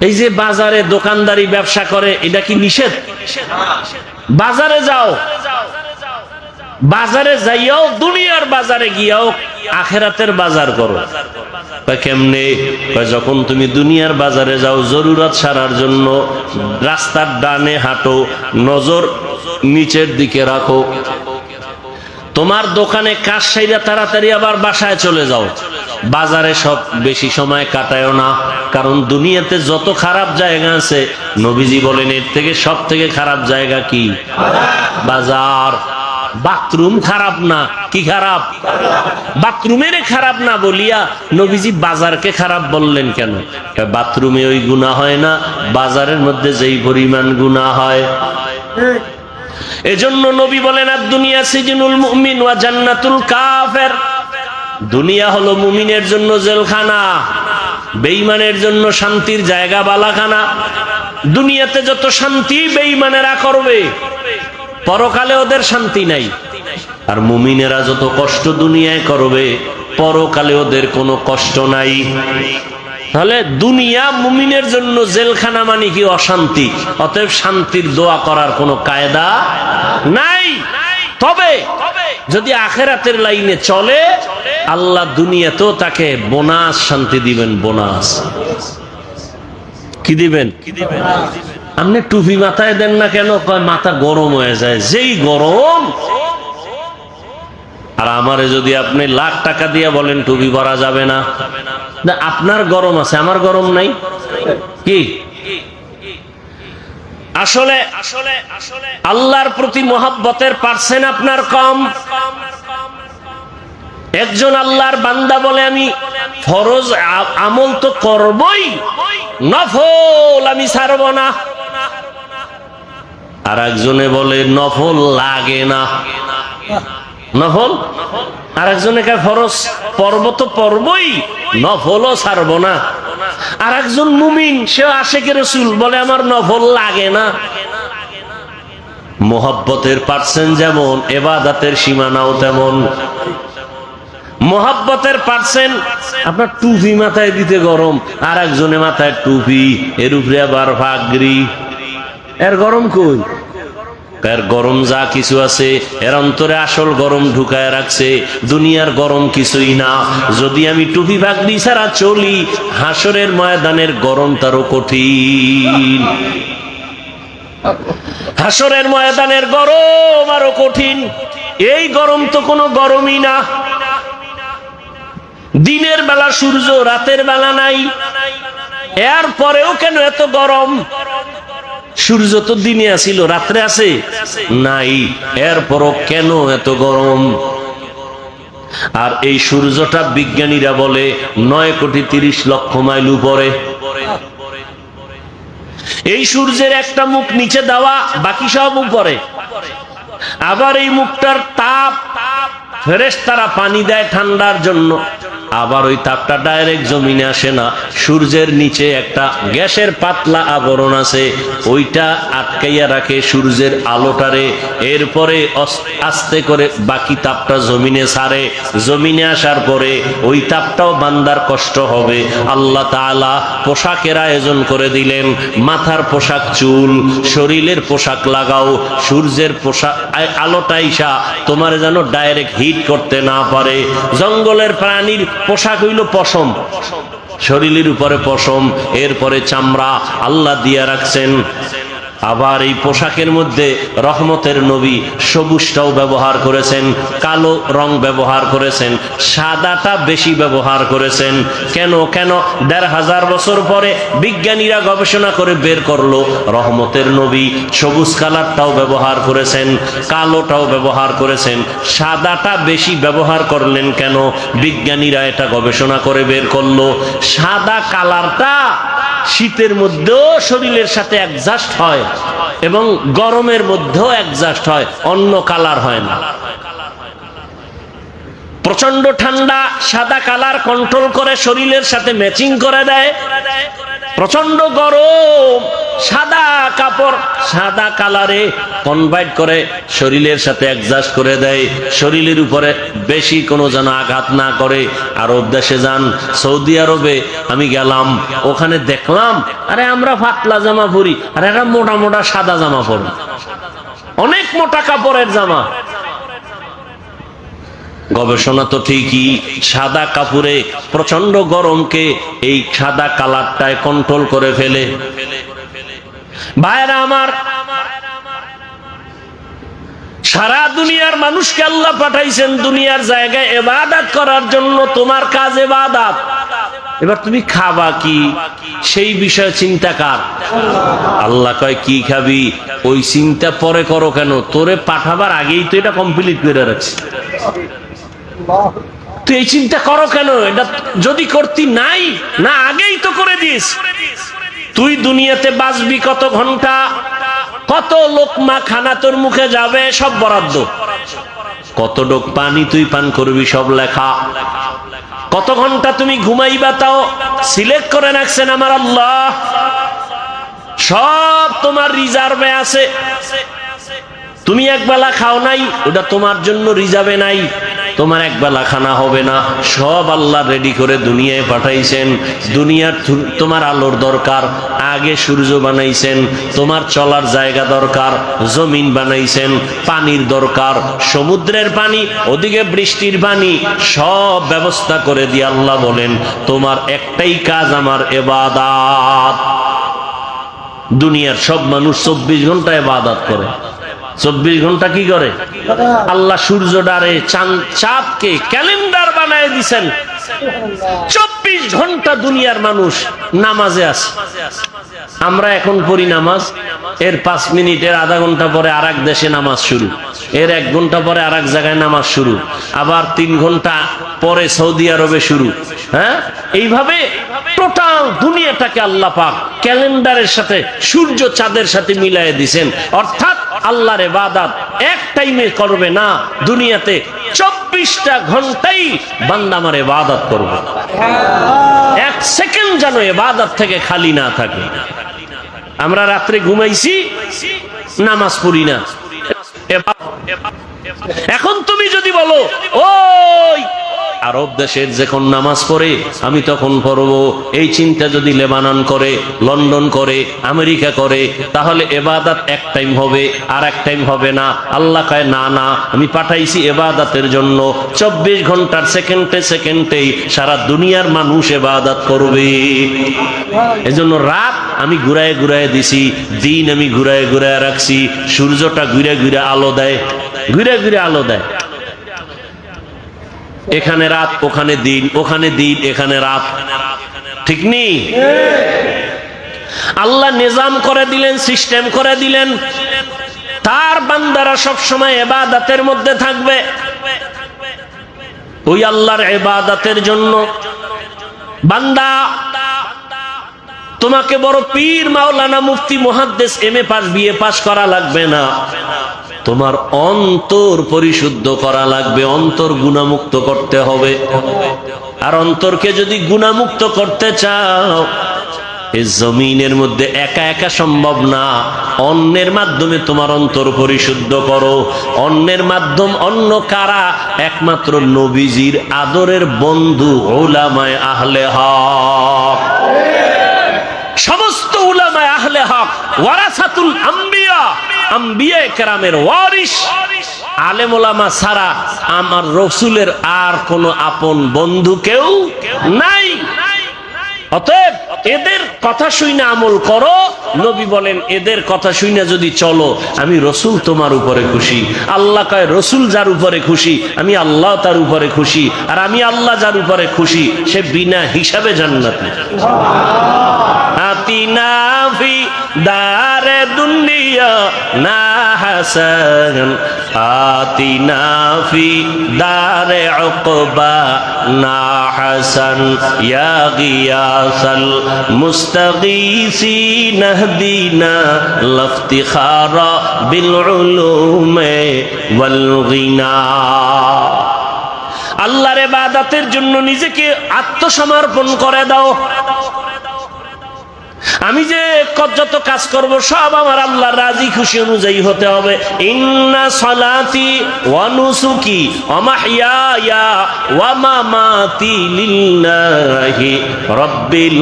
এই যে বাজারে দোকানদারি ব্যবসা করে, এটা কি নিষেধ? বাজারে যাও, বাজারে যাইয়াও দুনিয়ার বাজারে গিয়াও আখিরাতের বাজার করো। কেমনে? যখন তুমি দুনিয়ার বাজারে যাও জরুরত সারার জন্য, রাস্তার ডানে হাঁটো, নজর নিচের দিকে রাখো। তোমার দোকানে কাজ সাইরা তাড়াতাড়ি আবার বাসায় চলে যাও। বাজারে সব বেশি সময় কাটায়ও না, কারণ দুনিয়াতে যত খারাপ জায়গা আছে নবীজি বলেন এর থেকে সব থেকে খারাপ জায়গা কি? বাজার। বাথরুম খারাপ না, কি খারাপ? বাথরুমের খারাপ না বলিয়া নবীজি বাজারকে খারাপ বললেন কেন? বাথরুমে ওই গুনাহ হয় না, বাজারের মধ্যে যেই পরিমাণ গুনাহ হয়। এজন্য নবী বলেন আর দুনিয়া সিজনুল মুমিন ওয়া জান্নাতুল কাফের। দুনিয়া হলো মুমিনের জন্য জেলখানা, বেঈমানের জন্য শান্তির জায়গা, বালাখানা। দুনিয়াতে যত শান্তি বেঈমানেরা করবে, পরকালে ওদের শান্তি নাই। আর মুমিনেরা যত কষ্ট দুনিয়ায় করবে, পরকালে ওদের কোনো কষ্ট নাই। তাহলে দুনিয়া মুমিনের জন্য জেলখানা মানে কি? অশান্তি। অতএব শান্তির দোয়া করার কোনো কায়দা নাই। তবে যদি আখিরাতের লাইনে চলে, আল্লাহ দুনিয়াতেও তাকে বোনাস শান্তি দিবেন। বোনাস কি দিবেন? আপনি টুপি মাথায় দেন না কেন? মাথা গরম হয়ে যায়, যেই গরম। আর আমারে যদি আপনি লাখ টাকা দিয়ে বলেন টুপি পরা যাবে না, আপনার গরম আছে, আমার গরম নাই কি? আসলে আল্লাহর প্রতি মহব্বতের পার্সেন্ট আপনার কম। একজন আল্লাহর বান্দা বলে আমি ফরজ আমল তো করবই, নফল আমি ছাড়ব না। আর একজনে বলে নফল লাগে না, নফল। আর একজনে কে ফরজ পর্ব তো পর্বই, নফলও ছাড়ব না। আর একজন মুমিন, সে আশিকে রাসূল, বলে আমার নফল লাগে না। মোহাব্বতের পার্সেন্ট যেমন, ইবাদতের সীমানাও তেমন। মোহাব্বতের পার্সেন্ট আপনার টুপি মাথায় দিতে গরম, আর একজনের মাথায় টুপি, এর উপরে আবার পাগড়ি। এর গরম কই? এর গরম যা কিছু আছে এর অন্তরে আসল গরম ঢুকায় রাখছে, দুনিয়ার গরম কিছুই না। যদি আমি টুপি পাগড়ি ছাড়া চলি, হাসরের ময়দানের গরম তারও কঠিন। হাসরের ময়দানের গরম আরো কঠিন। এই গরম তো কোনো গরমই না। দিনের বেলা সূর্য, রাতের বেলা নাই, এর পরেও কেন এত গরম? সূর্য তো দিনে আসিল, রাত্রে আছে নাই, এরপরও কেন এত গরম? আর এই সূর্যটা বিজ্ঞানীরা বলে 9,30,00,000 মাইল উপরে। এই সূর্যের একটা মুখ নিচে দেওয়া, বাকি সব উপরে। আবার এই মুখটার তাপ ফেরেশতারা পানি দেয় ঠান্ডার জন্য, আবার ওই তাপটা ডাইরেক্ট জমিনে আসে না। সূর্যের নিচে একটা গ্যাসের পাতলা আবরণ আছে, ওইটা আটকাইয়া রাখে সূর্যের আলোটারে। এরপরে আস্তে করে বাকি তাপটা জমিনে ছাড়ে। জমিনে আসার পরে ওই তাপটাও বান্দার কষ্ট হবে। আল্লাহ তাআলা পোশাকের আয়োজন করে দিলেন, মাথার পোশাক, চুল, শরীরের পোশাক লাগাও। সূর্যের পোশাক আলোটা ইসা তোমার যেন ডাইরেক্ট হিট করতে না পারে। জঙ্গলের প্রাণীর পোশাক হইল পশম, শরীরের উপরে পশম, এরপরে চামড়া আল্লাহ দিয়া রাখছেন। আবার এই পোশাকের মধ্যে রহমতের নবী সবুজটাও ব্যবহার করেছেন, কালো রং ব্যবহার করেছেন, সাদাটা বেশি ব্যবহার করেছেন। কেন? ১৫০০ বছর পরে বিজ্ঞানীরা গবেষণা করে বের করলো রহমতের নবী সবুজ কালারটাও ব্যবহার করেছেন, কালোটাও ব্যবহার করেছেন, সাদাটা বেশি ব্যবহার করলেন কেন? বিজ্ঞানীরা এটা গবেষণা করে বের করলো সাদা কালারটা শীতের মধ্যেও শরীরের সাথে অ্যাডজাস্ট হয় এবং গরমের মধ্যেও অ্যাডজাস্ট হয়, অন্য কালার হয় না। প্রচন্ড ঠান্ডা সাদা কালার কন্ট্রোল করে শরীরের সাথে ম্যাচিং করে দেয়, প্রচন্ড গরম সাদা কাপড় সাদা কালারে কনভার্ট করে শরীরের সাথে অ্যাডজাস্ট করে দেয়, শরীরের উপরে বেশি কোনো যেন আঘাত না করে। আরব দেশে যান, সৌদি আরবে আমি গেলাম, ওখানে দেখলাম আরে আমরা পাতলা জামা পরি আর এরা মোটা মোটা সাদা জামা পরে, অনেক মোটা কাপড়ের জামা। গবেষণা তো ঠিকই, সাদা কাপড়ে প্রচন্ড গরমকে এই সাদা কালারটায় কন্ট্রোল করে ফেলে। ভাইরা আমার, সারা দুনিয়ার মানুষকে আল্লাহ পাঠাইছেন দুনিয়ার জায়গায় ইবাদত করার জন্য। তোমার কাজ ইবাদত। এবার তুমি খাবা কি সেই বিষয়ে চিন্তা কার? আল্লাহ কয় কি খাবি ওই চিন্তা পরে করো কেন? তোরে পাঠাবার আগেই তো এটা কমপ্লিট করে রাখছি, তুই এই চিন্তা করো কেন? এটা যদি করতি নাই না আগেই তো করে দিস। তুই দুনিয়াতে বাঁচবি কত ঘন্টা, কত লোকমা খানা তোর মুখে যাবে সব বরাদ্দ, কত ডোক পানি তুই পান করবি সব লেখা, কত ঘন্টা তুমি ঘুমাইবা তাও সিলেক্ট করে রাখছেন আমার আল্লাহ, সব তোমার রিজার্ভে আছে। তুমি একবেলা খাও নাই, ওটা তোমার জন্য রিজার্ভে নাই, তোমার একবেলা খানা হবে না, সব আল্লাহ রেডি করে দুনিয়ায় পাঠাইছেন। দুনিয়ার তোমার আলোর দরকার, আগে সূর্য বানাইছেন, তোমার চলার জায়গা দরকার, জমিন বানাইছেন, পানির দরকার, সমুদ্রের পানি, ওদিকে বৃষ্টির পানি, সব ব্যবস্থা করে দিয়ে আল্লাহ বলেন তোমার একটাই কাজ আমার ইবাদত। দুনিয়ার সব মানুষ ২৪ ঘন্টা ইবাদত করে। ২৪ ঘন্টা কি করে? আল্লাহ সূর্য ডারে চাঁদকে ক্যালেন্ডার বানায় দিছেন, ২৪ ঘন্টা দুনিয়ার মানুষ নামাজে আছে। আমরা এখন পড়ি নামাজ, এর ৫ মিনিট এর আধা ঘন্টা পরে আর এক দেশে নামাজ শুরু, এর ১ ঘন্টা পরে আর এক জায়গায় নামাজ শুরু, আবার ৩ ঘন্টা পরে সৌদি আরবে শুরু। হ্যাঁ, এইভাবে টোটাল দুনিয়াটাকে আল্লাহ পাক ক্যালেন্ডারের সাথে সূর্য চাঁদের সাথে মিলাই দিয়েছেন। অর্থাৎ আল্লাহর ইবাদত এক টাইমে করবে না, দুনিয়াতে ২৪টা ঘন্টাই বান্দা আমার ইবাদত করবে, ১ সেকেন্ড যেন ইবাদত থেকে খালি না থাকে। আমরা রাত্রে ঘুমাইছি, নামাজ পড়ি না। এখন তুমি যদি বলো ওই আরব দেশের যখন নামাজ পড়ে আমি তখন পড়বো, এই চিন্তা যদি লেবানন করে, লন্ডন করে, আমেরিকা করে, তাহলে ইবাদত এক টাইম হবে আর এক টাইম হবে না। আল্লাহ কয় না না, আমি পাঠাইছি ইবাদতের জন্য, ২৪ ঘন্টার সেকেন্ডে সেকেন্ডেই সারা দুনিয়ার মানুষ ইবাদত করবে। এজন্য রাত আমি ঘুরায় ঘুরায় দিছি, দিন আমি ঘুরায় ঘুরায় রাখছি। সূর্যটা ঘুরে ঘুরে আলো দেয়, ঘুরে ঘুরে আলো দেয়। এখানে রাত, ওখানে দিন, ওখানে দিন, এখানে রাত, ঠিক নেই? আল্লাহ নিজাম করে দিলেন, সিস্টেম করে দিলেন, তার বান্দারা সব সময় ইবাদতের মধ্যে থাকবে। ওই আল্লাহর ইবাদতের জন্য বান্দা, তোমাকে বড় পীর, মাওলানা, মুফতি, মুহাদ্দিস, এমএ পাস, বিএ পাস করা লাগবে না, তোমার অন্তর পরিশুদ্ধ করা লাগবে, অন্তর গুনাহমুক্ত করতে হবে। আর অন্তরকে যদি গুনাহমুক্ত করতে চাও, এই জমিনের মধ্যে একা একা সম্ভব না, অন্যের মাধ্যমে তোমার অন্তর পরিশুদ্ধ করো। অন্যের মাধ্যম অন্য কারা? একমাত্র নবীজির আদরের বন্ধু উলামায়ে আহলে হক। সমস্ত উলামায়ে আহলে হক ওয়ারাসাতুল আম্বিয়া, আম্বিয়া কেরামের ওয়ারিস, আলেম ওলামা ছাড়া আমার রসুলের আর কোনো আপন বন্ধু কেউ নাই। অতএব এদের কথা শুনে আমল করো। নবী বলেন এদের কথা শুনে যদি চলো আমি রসুল তোমার উপরে খুশি। আল্লাহ কয় রসুল যার উপরে খুশি আমি আল্লাহ তার উপরে খুশি, আর আমি আল্লাহ যার উপরে খুশি সে বিনা হিসাবে জান্নাতি। আতিনা ফি দারে দুনিয়া না হাসান, আতিনা ফি দারে উকবা না হাসান, ইয়া গিয়াসাল মুস্তাগীসিন ইহদিনা লাফতিখারা বিল উলুমে ওয়াল গিনা। আল্লাহর ইবাদতের জন্য নিজেকে আত্মসমর্পণ করে দাও। আমি যে যত কাজ করব সব আমার আল্লাহর রাজি খুশি অনুযায়ী হতে হবে। ইন্না সালাতি ওয়া নুসুকি ওয়া মাহইয়ায়া ওয়া মামাতি লিল্লাহি রাব্বিল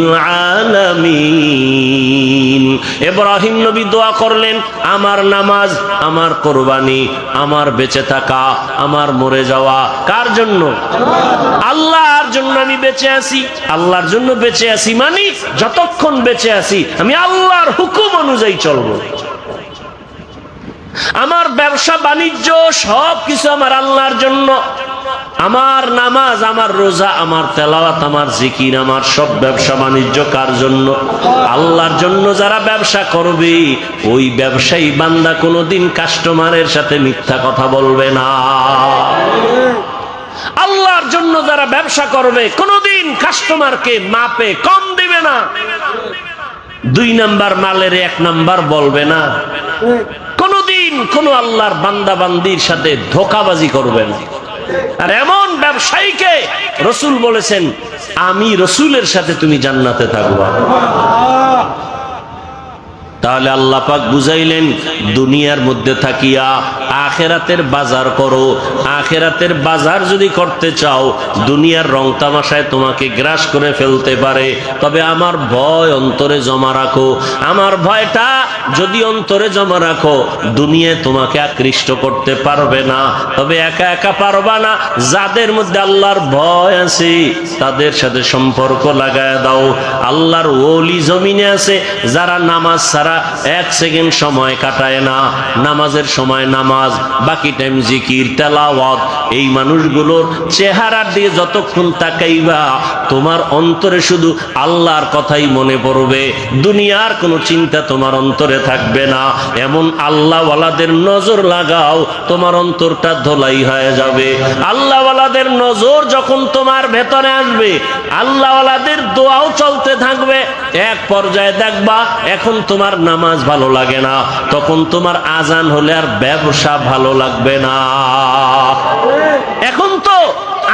আলামিন। ইব্রাহিম নবী দোয়া করলেন আমার নামাজ, আমার কুরবানি, আমার বেঁচে থাকা, আমার মরে যাওয়া কার জন্য? আল্লাহর জন্য আমি বেঁচে আছি। আল্লাহর জন্য বেঁচে আছি মানে যতক্ষণ বেঁচে আছি আমি আল্লাহর হুকুম অনুযায়ী চলবো। আমার ব্যবসা বাণিজ্য সব কিছু আমার আল্লাহর জন্য। আমার নামাজ, আমার রোজা, আমার তেলাওয়াত, আমার জিকির, আমার সব ব্যবসা বাণিজ্য কার জন্য? আল্লাহর জন্য। যারা ব্যবসা করবে ওই ব্যবসায়ী বান্দা কোনোদিন কাস্টমারের সাথে মিথ্যা কথা বলবে না। আল্লাহর জন্য যারা ব্যবসা করবে কোনোদিন কাস্টমারকে মাপে কম দিবে না। 2 নাম্বার মালের 1 নাম্বার বলবে না। কোনোদিন কোন আল্লাহর বান্দা বান্দির সাথে ধোঁকাবাজি করবে না। আর এমন ব্যবসায়ীকে রসুল বলেছেন আমি রসুলের সাথে তুমি জান্নাতে থাকবা। তাহলে আল্লাহ পাক বুঝাইলেন দুনিয়ার মধ্যে থাকিয়া আখেরাতের বাজার করো। আখেরাতের বাজার যদি করতে চাও দুনিয়ার রং তামাশায় তোমাকে গ্রাস করে ফেলতে পারে, তবে আমার ভয় অন্তরে জমা রাখো। আমার ভয়টা যদি অন্তরে জমা রাখো দুনিয়ায় তোমাকে আকৃষ্ট করতে পারবে না। তবে একা একা পারবা না। যাদের মধ্যে আল্লাহর ভয় আছে তাদের সাথে সম্পর্ক লাগায় দাও। আল্লাহর ওলি জমিনে আছে যারা নামাজ ছাড়া 1 সেকেন্ড সময় কাটায় না। নামাজের সময় নামাজ, বাকি টাইম জিকির তেলাওয়াত। এই মানুষগুলোর চেহারার দিকে যতক্ষণ তাকাইবা তোমার অন্তরে শুধু আল্লাহর কথাই মনে পড়বে, দুনিয়ার কোনো চিন্তা তোমার অন্তরে থাকবে না। এমন আল্লাহওয়ালাদের নজর লাগাও তোমার অন্তরটা ধোলাই হয়ে যাবে। আল্লাহওয়ালাদের নজর যখন তোমার ভেতরে আসবে আল্লাহওয়ালাদের দোয়াও চলতে থাকবে। এক পর্যায়ে দেখবা এখন তোমার নামাজ ভালো লাগে না, তখন তোমার আজান হলে আর ব্যবসা ভালো লাগবে না। এখন তো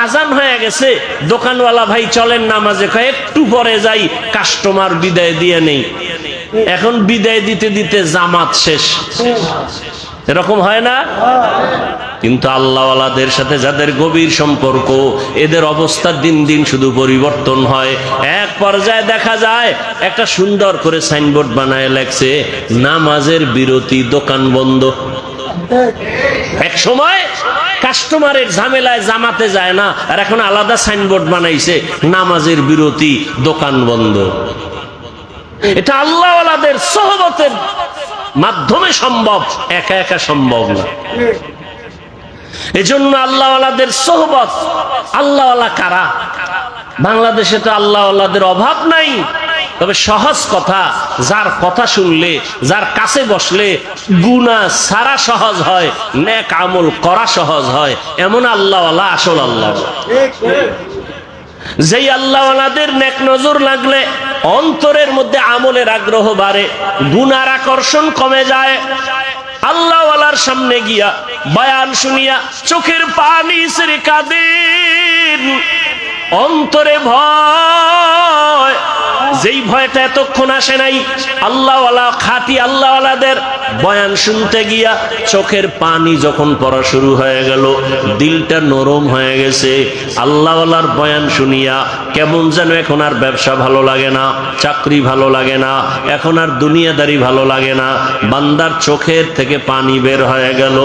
আজান হয়ে গেছে, দোকানওয়ালা ভাই চলেন নামাজে, একটু পরে যাই, কাস্টমার বিদায় দিয়ে নেই। এখন বিদায় দিতে দিতে জামাত শেষ। এরকম হয় না? কিন্তু আল্লাহওয়ালাদের সাথে যাদের গভীর সম্পর্ক এদের অবস্থা দিন দিন শুধু পরিবর্তন হয়। এক পর্যায়ে দেখা যায় একটা সুন্দর করে সাইনবোর্ড বানায় লেখছে নামাজের বিরতি, দোকান বন্ধ। এক সময় কাস্টমারের ঝামেলায় জামাতে যায় না, আর এখন আলাদা সাইনবোর্ড বানাইছে নামাজের বিরতি, দোকান বন্ধ। এটা আল্লাহওয়ালাদের সোহবতের মাধ্যমে সম্ভব, একা একা সম্ভব না। এজন্য আল্লাহওয়ালাদের সোহবত। আল্লাহওয়ালা কারা? বাংলাদেশে তো আল্লাহওয়ালাদের অভাব নাই, তবে সহজ কথা, যার কথা শুনলে, যার কাছে বসলে গুনাহ ছাড়া সহজ হয়, নেক আমল করা সহজ হয়, এমন আল্লাহওয়ালা আসল আল্লাহ। যেই আল্লাহওয়ালাদের নেক নজর লাগলে অন্তরের মধ্যে আমলের আগ্রহ বাড়ে, গুনার আকর্ষণ কমে যায়। আল্লাহওয়ালার সামনে গিয়া বয়ান শুনিয়া চোখের পানি ছেড়ে কাঁদেন, অন্তরে ভয় যেই ভয়টা এতক্ষণ আসে নাই, আল্লাহওয়ালা খাঁটি আল্লাহওয়ালাদের বয়ান শুনতে গিয়া চোখের পানি যখন পড়া শুরু হয়ে গেল, দিলটা নরম হয়ে গেছে। আল্লাহওয়ালার বয়ান শুনিয়া কেমন যেন এখন আর ব্যবসা ভালো লাগে না, চাকরি ভালো লাগে না, এখন আর দুনিয়াদারি ভালো লাগে না। বান্দার চোখের থেকে পানি বের হয়ে গেল।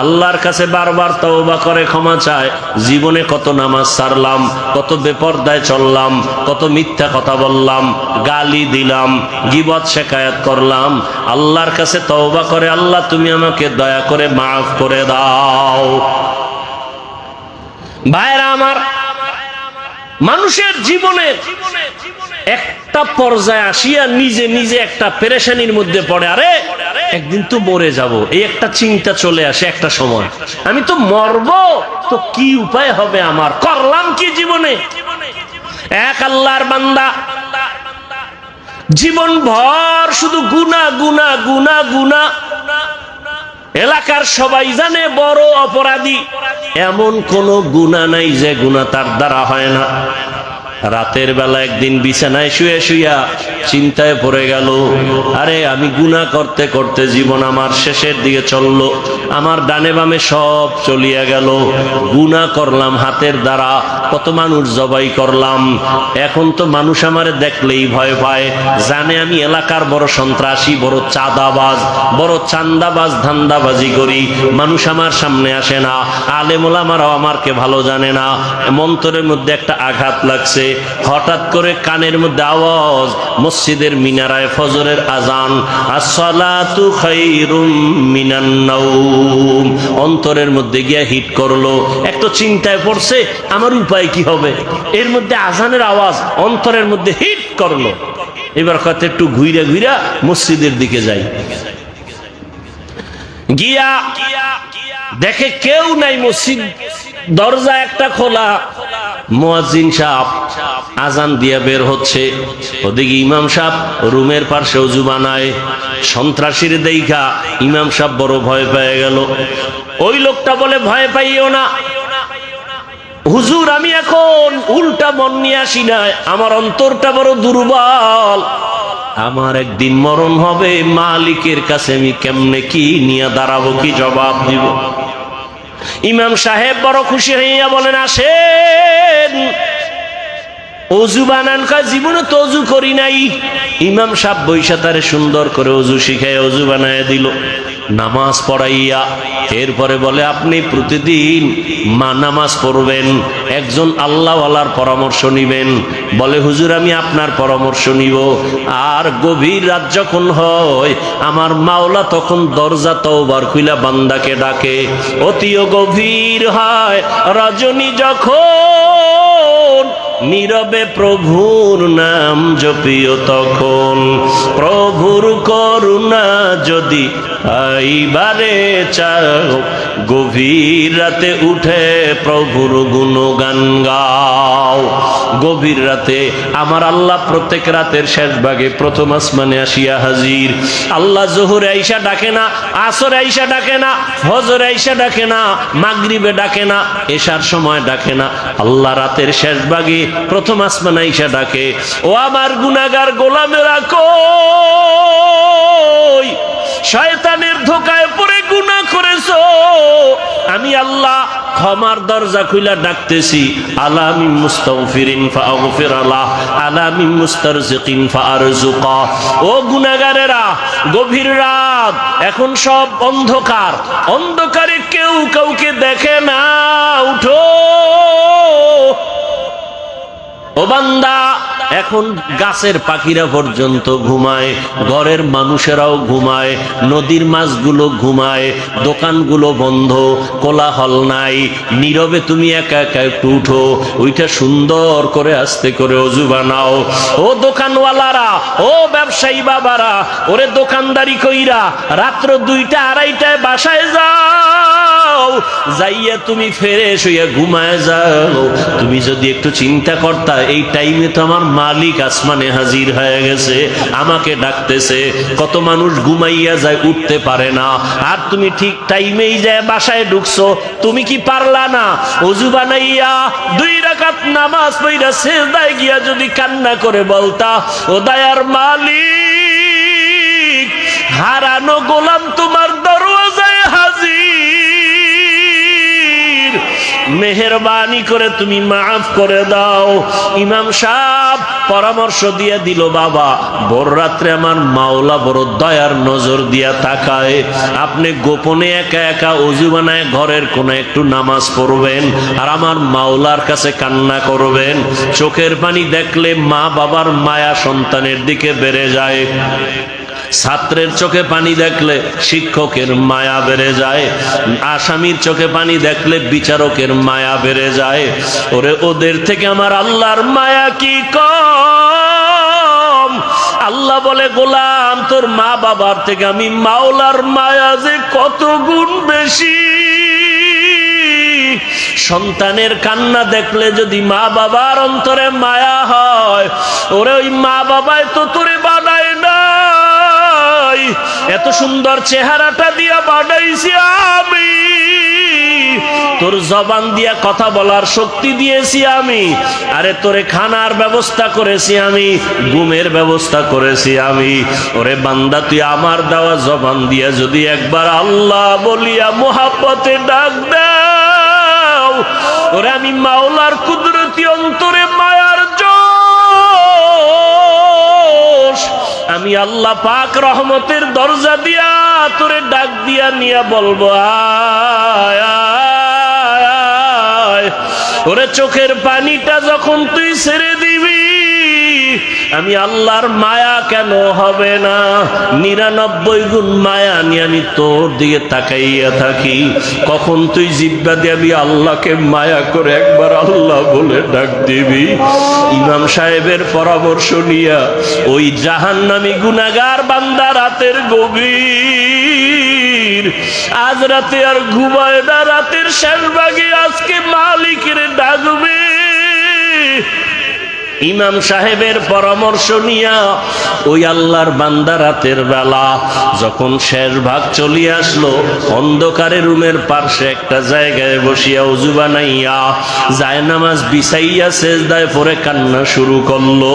আল্লাহর কাছে বারবার তওবা করে ক্ষমা চায়, জীবনে কত নামাজ ছাড়লাম, কত বেপরদায় চললাম, কত মিথ্যা কথা বললাম, গালি দিলাম, গীবত শিকায়াত করলাম। আল্লাহর কাছে তওবা করে, আল্লাহ তুমি আমাকে দয়া করে মাফ করে দাও। ভাইরা আমার, মানুষের জীবনে একটা পর্যায়ে আসিয়া নিজে নিজে একটা পেরেশানির মধ্যে পড়ে, আরে একদিন তো মরে যাব, এই একটা চিন্তা চলে আসে একটা সময়, আমি তো মরবো, তো কি উপায় হবে আমার, করলাম কি জীবনে। এক আল্লাহর বান্দা জীবন ভর শুধু গুনাহ গুনাহ গুনাহ গুনাহ, এলাকার সবাই জানে বড় অপরাধী, এমন কোন গুনাহ নাই যে গুনাহ তার দ্বারা হয় না। রাতের বেলা একদিন বিছানায় শুয়ে শুইয়া চিন্তায় পড়ে গেল, আরে আমি গুনাহ করতে করতে জীবন আমার শেষের দিকে চললো, আমার ডানে বামে সব চলিয়া গেল, গুনাহ করলাম হাতের দ্বারা, কত মানুষ জবাই করলাম, এখন তো মানুষ আমারে দেখলেই ভয় পায়, জানে আমি এলাকার বড় সন্ত্রাসী, বড় চাঁদাবাজ, বড় চান্দাবাজ, ধান্দাবাজি করি, মানুষ আমার সামনে আসে না, আলেম ওলামারাও আমারকে ভালো জানে না। মন্তরের মধ্যে একটা আঘাত লাগছে, হঠাৎ করে কানের মধ্যে আওয়াজ, মসজিদের মিনারায় ফজরের আজান, আসসালাতু খায়রুম মিনান নাওম, অন্তরের মধ্যে গিয়া হিট করলো। একটু চিন্তায় পড়ছে, আমার উপায় কি হবে, এর মধ্যে আজানের আওয়াজ অন্তরের মধ্যে হিট করলো। এবার কত একটু ঘুইরা ঘুইরা মসজিদের দিকে যাই, গিয়া দেখে কেউ নাই, মসজিদ দরজা একটা খোলা, মুয়াজ্জিন সাহেব আজান দিয়া বের হচ্ছে, ওদিকে ইমাম সাহেব রুমের পাশে ওযু বানায়। সন্ত্রাসীর দেইখা ইমাম সাহেব বড় ভয় পেয়ে গেল। ওই লোকটা বলে, ভয় পাইও না হুজুর, আমি এখন উল্টা মন নিয়ে আসি না, আমার অন্তরটা বড় দুর্বল, আমার একদিন মরণ হবে, মালিকের কাছে আমি কেমনে কি নিয়ে দাঁড়াবো, কি জবাব দিব। ইমাম সাহেব বড় খুশি হইয়া বলেন, আসেন ওযু বানান। কয়, জীবনে তো ওযু করি নাই। ইমাম সাহেব বৈশা তারে সুন্দর করে ওযু শিখায় ওযু বানায় দিল, নামাজ পড়াইয়া এরপরে বলে, আপনি প্রতিদিন নামাজ পড়বেন, একজন আল্লাহওয়ালার পরামর্শ নিবেন। বলে, হুজুর আমি আপনার পরামর্শ নিব। আর গভীর রাত যখন হয়, আমার মাওলা তখন দরজা তওবার খুইলা বান্দাকে ডাকে। অতিও গভীর হয় রজনী যখন, নীরবে প্রভুর নাম জপিও তখন, প্রভুর করুণা যদি আইবারে চাও, গভীর রাতে উঠে প্রভুর গুণগান গাও। গভীর রাতে আমার আল্লাহ প্রত্যেক রাতের শেষ ভাগে প্রথম আসমানে আসিয়া হাজির। আল্লাহ জোহরে আইসা ডাকে না, আসরে আইসা ডাকে না, ফজরে আইসা ডাকে না, মাগরিবে ডাকে না, এশার সময় ডাকে না, আল্লাহ রাতের শেষ ভাগে প্রথম আসমান আইসা ডাকে। ও আমার গুনাহগার গোলামেরা কই, শয়তানের ধোকায় পড়ে গুনাহ করেছো, আমি আল্লাহ ক্ষমার দরজা খুইলা ডাকতেছি। আলামি মুস্তাগফিরিন ফাগফির আলাহ, আলামি মুস্তারজিকিন ফারজুকা। ও গুনাহগারেরা, গভীর রাত, এখন সব অন্ধকার, অন্ধকারে কেউ কাউকে দেখে না, উঠো ও বান্দা। এখন গাছের পাখিরা পর্যন্ত ঘুমায়, ঘরের মানুষেরাও ঘুমায়, নদীর মাছগুলো ঘুমায়, দোকানগুলো বন্ধ, কোলাহল নাই, নীরবে তুমি একা একা একটু উঠো, ওইটা সুন্দর করে আস্তে করে ওযু বানাও। ও দোকানওয়ালারা, ও ব্যবসায়ী বাবারা, ওরে দোকানদারি কইরা রাত্র 2টা 2:30টায় বাসায় যাও, যাও, যাইয়া তুমি ফ্রেশ হইয়া ঘুমায় যাও। তুমি যদি একটু চিন্তা করতা এই টাইমে তো আমার মালিক আসমানে হাজির হয়ে গেছে, আমাকে ডাকতেছে। কত মানুষ ঘুমাইয়া যায়, উঠতে পারে না, আর তুমি ঠিক টাইমেই যায় বাসায় ঢুকছো। তুমি কি পারলা না ওযু বানাইয়া 2 রাকাত নামাজ পড়া সিজদায় গিয়া যদি কান্না করে বলতা, ও দয়ার মালিক, হারানো গোলাম তোমার দরওয়াজায় হাজির, মেহেরবানি করে তুমি মাফ করে দাও। ইমাম সাহেব পরামর্শ দিয়ে দিল, বাবা ভোর রাত্রে আমার মাওলা বড় দয়ার নজর দিয়া তাকায়, আপনি গোপনে একা একা ওযু বানায় ঘরের কোনে একটু নামাজ পড়বেন আর আমার মাওলার কাছে কান্না করবেন। চোখের পানি দেখলে মা বাবার মায়া সন্তানের দিকে বেড়ে যায়, ছাত্রের চোখে পানি দেখলে শিক্ষকের মায়া বেড়ে যায়, আসামির চোখে পানি দেখলে বিচারকের মায়া বেড়ে যায়। ওরে ওদের থেকে আমার আল্লাহর মায়া কি কম? আল্লাহ বলে, গোলাম তোর মা বাবার থেকে আমি মাওলার মায়া যে কত গুণ বেশি। সন্তানের কান্না দেখলে যদি মা বাবার অন্তরে মায়া হয়, ওরে ওই মা বাবাই তো তোরে বানায় না, এত সুন্দর চেহারাটা দিয়া বানাইছি আমি, তোর জবান দিয়া কথা বলার শক্তি দিয়েছি আমি, আরে তোরে খানার ব্যবস্থা করেছি আমি, ঘুমের ব্যবস্থা করেছি আমি। ওরে বান্দা, তুই আমার দেওয়া জবান দিয়া যদি একবার আল্লাহ বলিয়া মোহাব্বতে ডাক দাও, ওরে আমি মাওলার কুদরতি অন্তরে মায়ার জোশ, আমি আল্লাহ পাক রহমতের দরজা দিয়া তোরে ডাক দিয়া নিয়া বলবো, আয় আয় আয়। ওরে চোখের পানিটা যখন তুই ছেড়ে দিবি, আমি আল্লাহর মায়া কেন হবে না? 99 গুণ মায়া নিয়ে আমি তোর দিকে তাকাইয়া থাকি। কখন তুই জিব্বা দিয়ে আমি আল্লাহকে মায়া করে একবার আল্লাহ বলে ডাক দিবি? ইমাম সাহেবের পরামর্শ নিয়া ওই জাহান্নামী গুনাহগার বান্দা রাতের গভীর, আজ রাতে আর ঘুমায় না, রাতের শেষ ভাগে আজকে মালিকের ডাকবে। ইমাম সাহেবের পরামর্শ নিয়া ওই আল্লাহর বান্দা রাতের বেলা যখন শেষ ভাগ চলিয়ে আসলো, অন্ধকারে রুমের পাশে একটা জায়গায় বসিয়া ওযু বানাইয়া জায়নামাজ বিছাইয়া সিজদায় পড়ে কান্না শুরু করলো,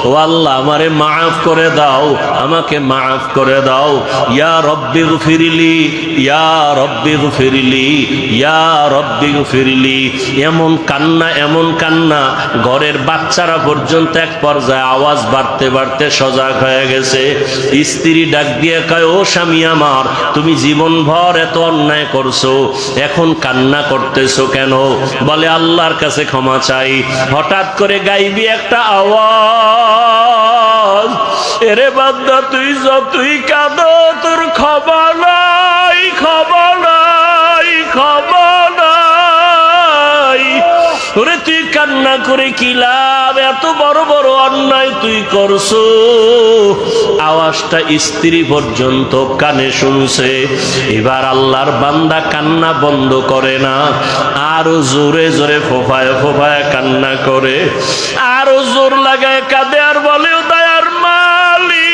ও আল্লাহ আমারে মাফ করে দাও, আমাকে মাফ করে দাও, ইয়া রব্বি গফিরলি, ইয়া রব্বি গফিরলি, ইয়া রব্বি গফিরলি। এমন কান্না, এমন কান্না, ঘরের বাচ্চারা পর্যন্ত এক পর্যায়ে আওয়াজ বাড়তে বাড়তে সজাগ হয়ে গেছে। স্ত্রী ডাক দিয়ে কয়, ও স্বামী আমার, তুমি জীবনভর এত অন্যায় করছো, এখন কান্না করতেছো কেন? বলে, আল্লাহর কাছে ক্ষমা চাই। হঠাৎ করে গাইবি একটা আওয়াজ, এরে বান্দা তুই যতই কাঁদো তোর ক্ষমা নাই, ক্ষমা নাই, ক্ষমা নাই। ওরে তুই কান্না করে কি লাভ? এত বড় বড় অন্যায় তুই করছো। আওয়াজটা স্ত্রী পর্যন্ত কানে শুনছে। এবার আল্লাহর বান্দা কান্না বন্ধ করে না, আরো জোরে জোরে ফোফায় ফোফায় কান্না করে, আরো জোর লাগায় কাঁদে আর বলে, ও দয়ার মালিক,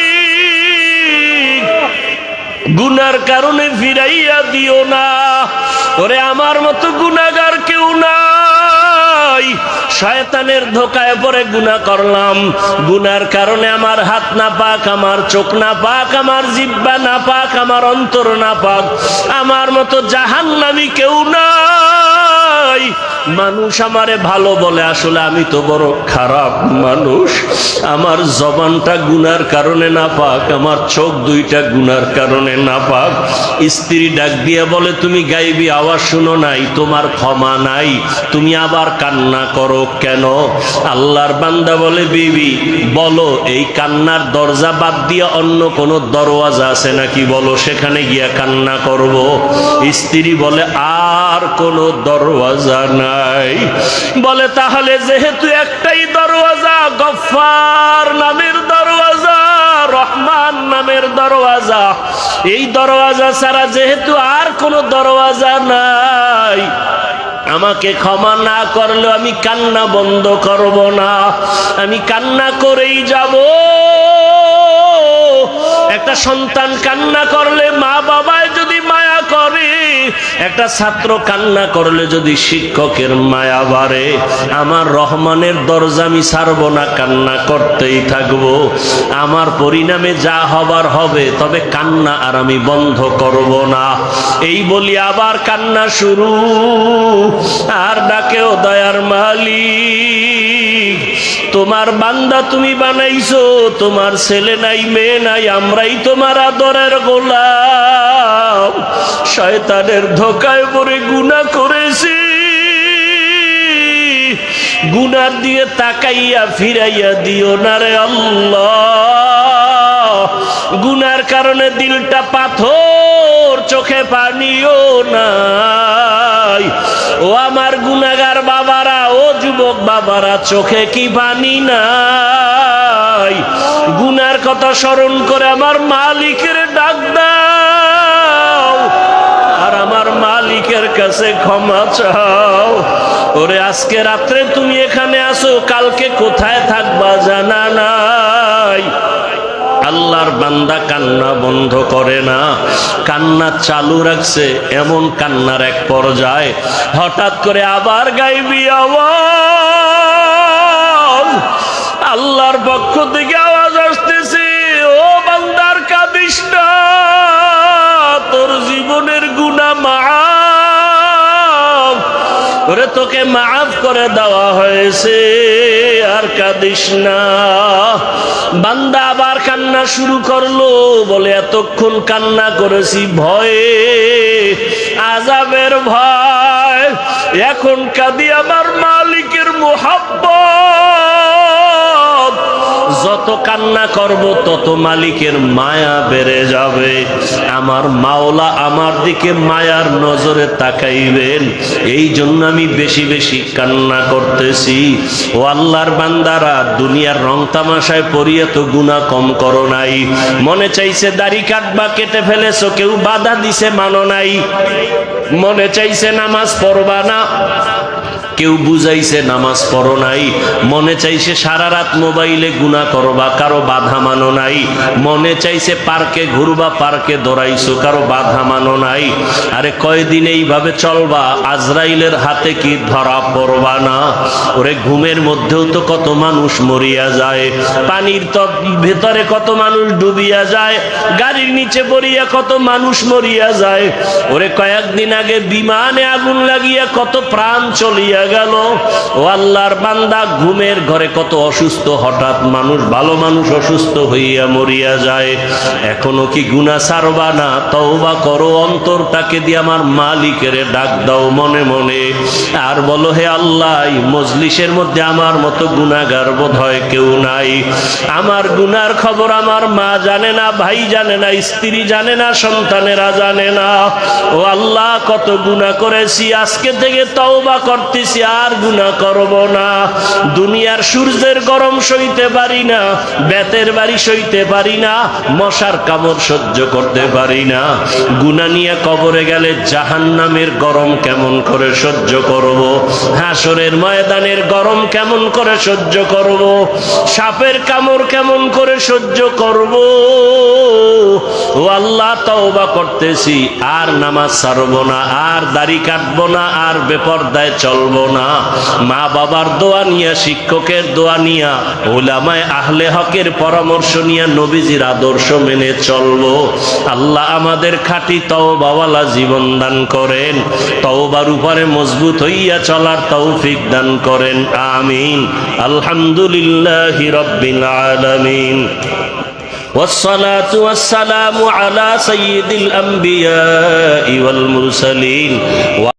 গুনার কারণে ফিরাইয়া দিও না, ওরে আমার মতো গুনাহগার কেউ নাই, শয়তানের ধোকায় পড়ে গুনাহ করলাম, গুনার কারণে আমার হাত না পাক, আমার চোখ না পাক, আমার জিহ্বা না পাক, আমার অন্তর না পাক, আমার মতো জাহান্নামী কেউ নাই। মানুষ আমারে ভালো বলে, আসলে আমি তো বড় খারাপ মানুষ, আমার জবানটা গুনার কারণে না পাক, আমার চোখ দুইটা গুনার কারণে না পাক। স্ত্রী ডাক দিয়ে বলে, তুমি গাইবি আওয়াজ শুনো নাই, তোমার ক্ষমা নাই, তুমি আবার কান্না করো কেন? আল্লাহর বান্দা বলে, বিবি বলো, এই কান্নার দরজা বাদ দিয়ে অন্য কোন দরওয়াজা আছে নাকি, বলো, সেখানে গিয়া কান্না করব। স্ত্রী বলে, আর কোন দরওয়াজা নাই। বলে, তাহলে যেহেতু একটাই দরওয়াজা, গফফার নামের দরওয়াজা, রহমান নামের দরওয়াজা, এই দরওয়াজা ছাড়া যেহেতু আর কোনো দরওয়াজা নাই, আমাকে ক্ষমা না করলেও আমি কান্না বন্ধ করব না, আমি কান্না করেই যাব। একটা সন্তান কান্না করলে মা বাবায় যদি মায়া করে, একটা ছাত্র কান্না করলে যদি শিক্ষকের মায়া বাড়ে, আমার রহমানের দরজা আমি ছাড়ব না, কান্না করতেই থাকব। আমার পরিণামে যা হবার হবে, তবে কান্না আর আমি বন্ধ করব না। এই বলি আবার কান্না শুরু, আর ডাকেও দয়ার মালিক, তোমার বান্দা তুমি বানাইছো, তোমার ছেলে নাই মেয়ে নাই, আমরাই তোমার আদরের গোলাম। শয়তানের ধোঁকায় পড়ে গুনাহ করেছি, গুনার দিয়ে তাকাইয়া ফিরাইয়া দিও না রে আল্লাহ। গুনার কারণে দিলটা পাথর, চোখে পানিও নাই। ও আমার গুনাহগার বাবারা, ও যুবক বাবারা, চোখে কি পানি নাই? গুনার কথা স্মরণ করে আমার মালিকের ডাক দাও, আর আমার মালিকের কাছে ক্ষমা চাও। ওরে আজকে রাত্রে তুমি এখানে আসো, কালকে কোথায় থাকবা জানা নাই। আল্লাহর বান্দা কান্না বন্ধ করে না, কান্না চালু রাখছে। এমন কান্নার এক পর্যায়ে হঠাৎ করে আবার গাইবি আওয়াজ, আল্লাহর পক্ষ থেকে আওয়াজ আসতেছে, ও বান্দার কাঁদিস না, তোর জীবনের গুনাহ মাফ, ওরে তোকে মাফ করে দেওয়া হয়েছে, আর কাঁদিস না। বান্দা আবার কান্না শুরু করলো, বলে এতক্ষণ কান্না করেছি ভয়ে, আযাবের ভয়, এখন কাঁদি আমার মালিকের মুহাব্বত। যত কান্না করব তত মালিকের মায়া বেড়ে যাবে, আমার মাওলা আমার দিকে মায়ার নজরে তাকাইবেন। এই জন্য আমি বেশি বেশি কান্না করতেছি। ও আল্লাহর বান্দারা, দুনিয়ার রং তামাশায় পড়িয়ে তো গুনাহ কম করো নাই। মনে চাইছে দাড়ি কাটবা, কেটে ফেলেছো, কেউ বাধা দিছে মানো নাই। মনে চাইছে নামাজ পড়বা না, কেউ বুঝাইছে নামাজ পড়ো নাই। মনে চাইছে সারা রাত মোবাইলে গুনাহ করবা, কারো বাধা মানো নাই। মনে চাইছে পার্কে ঘুরবা, পার্কে দৌড়াইছো, কারো বাধা মানো নাই। আরে কয়দিন এইভাবে চলবা, আজরাইলের হাতে কি ধরা পড়বা না? ওরে ঘুমের মধ্যেও তো কত মানুষ মরিয়া যায়, পানির তপ ভেতরে কত মানুষ ডুবিয়া যায়, গাড়ির নিচে পড়িয়া কত মানুষ মরিয়া যায়। ওরে কয়েকদিন আগে বিমানে আগুন লাগিয়া কত প্রাণ চলিয়া গেল। ও আল্লাহর বান্দা, ঘুমের ঘরে কত অসুস্থ হঠাৎ মানুষ, ভালো মানুষ অসুস্থ হইয়া মরিয়া যায়। এখনো কি গুনাহ ছাড়বা না? তওবা করো, অন্তরটাকে দিয়ে আমার মালিকের ডাক দাও মনে মনে, আর বলো, হে আল্লাহ, মজলিসের মধ্যে আমার মতো গুনাহগার বোধহয় কেউ নাই। আমার গুনার খবর আমার মা জানে না, ভাই জানে না, স্ত্রী জানে না, সন্তানেরা জানে না। ও আল্লাহ, কত গুনাহ করেছি, আজকে থেকে তওবা করতেছি, আর গুনাহ করব না। দুনিয়ার সূর্যের গরম সইতে পারি না, বেতের বাড়ি সইতে পারি না, মশার কামড় সহ্য করতে পারি না। গুনাহ নিয়ে কবরে গেলে জাহান্নামের গরম কেমন করে সহ্য করব, হাসরের ময়দানের গরম কেমন করে সহ্য করব, সাপের কামড় কেমন করে সহ্য করব। ও আল্লাহ, তওবা করতেছি, আর নামাজ ছাড়ব না, আর দাড়ি কাটবো না, আর বেপরদায় চলবো না। মা বাবার দোয়া নিয়া, শিক্ষকের দোয়া নিয়া, উলামায়ে আহলে হকের পরামর্শ নিয়া, নবীজির আদর্শ মেনে চলবো। আল্লাহ আমাদের খাঁটি তওবাওয়ালা জীবন দান করেন, তওবার উপরে মজবুত হইয়া চলার তৌফিক দান করেন, আমিন। আলহামদুলিল্লাহি রাব্বিল আলামিন। والصلاة والسلام على سيد الأنبياء والمرسلين।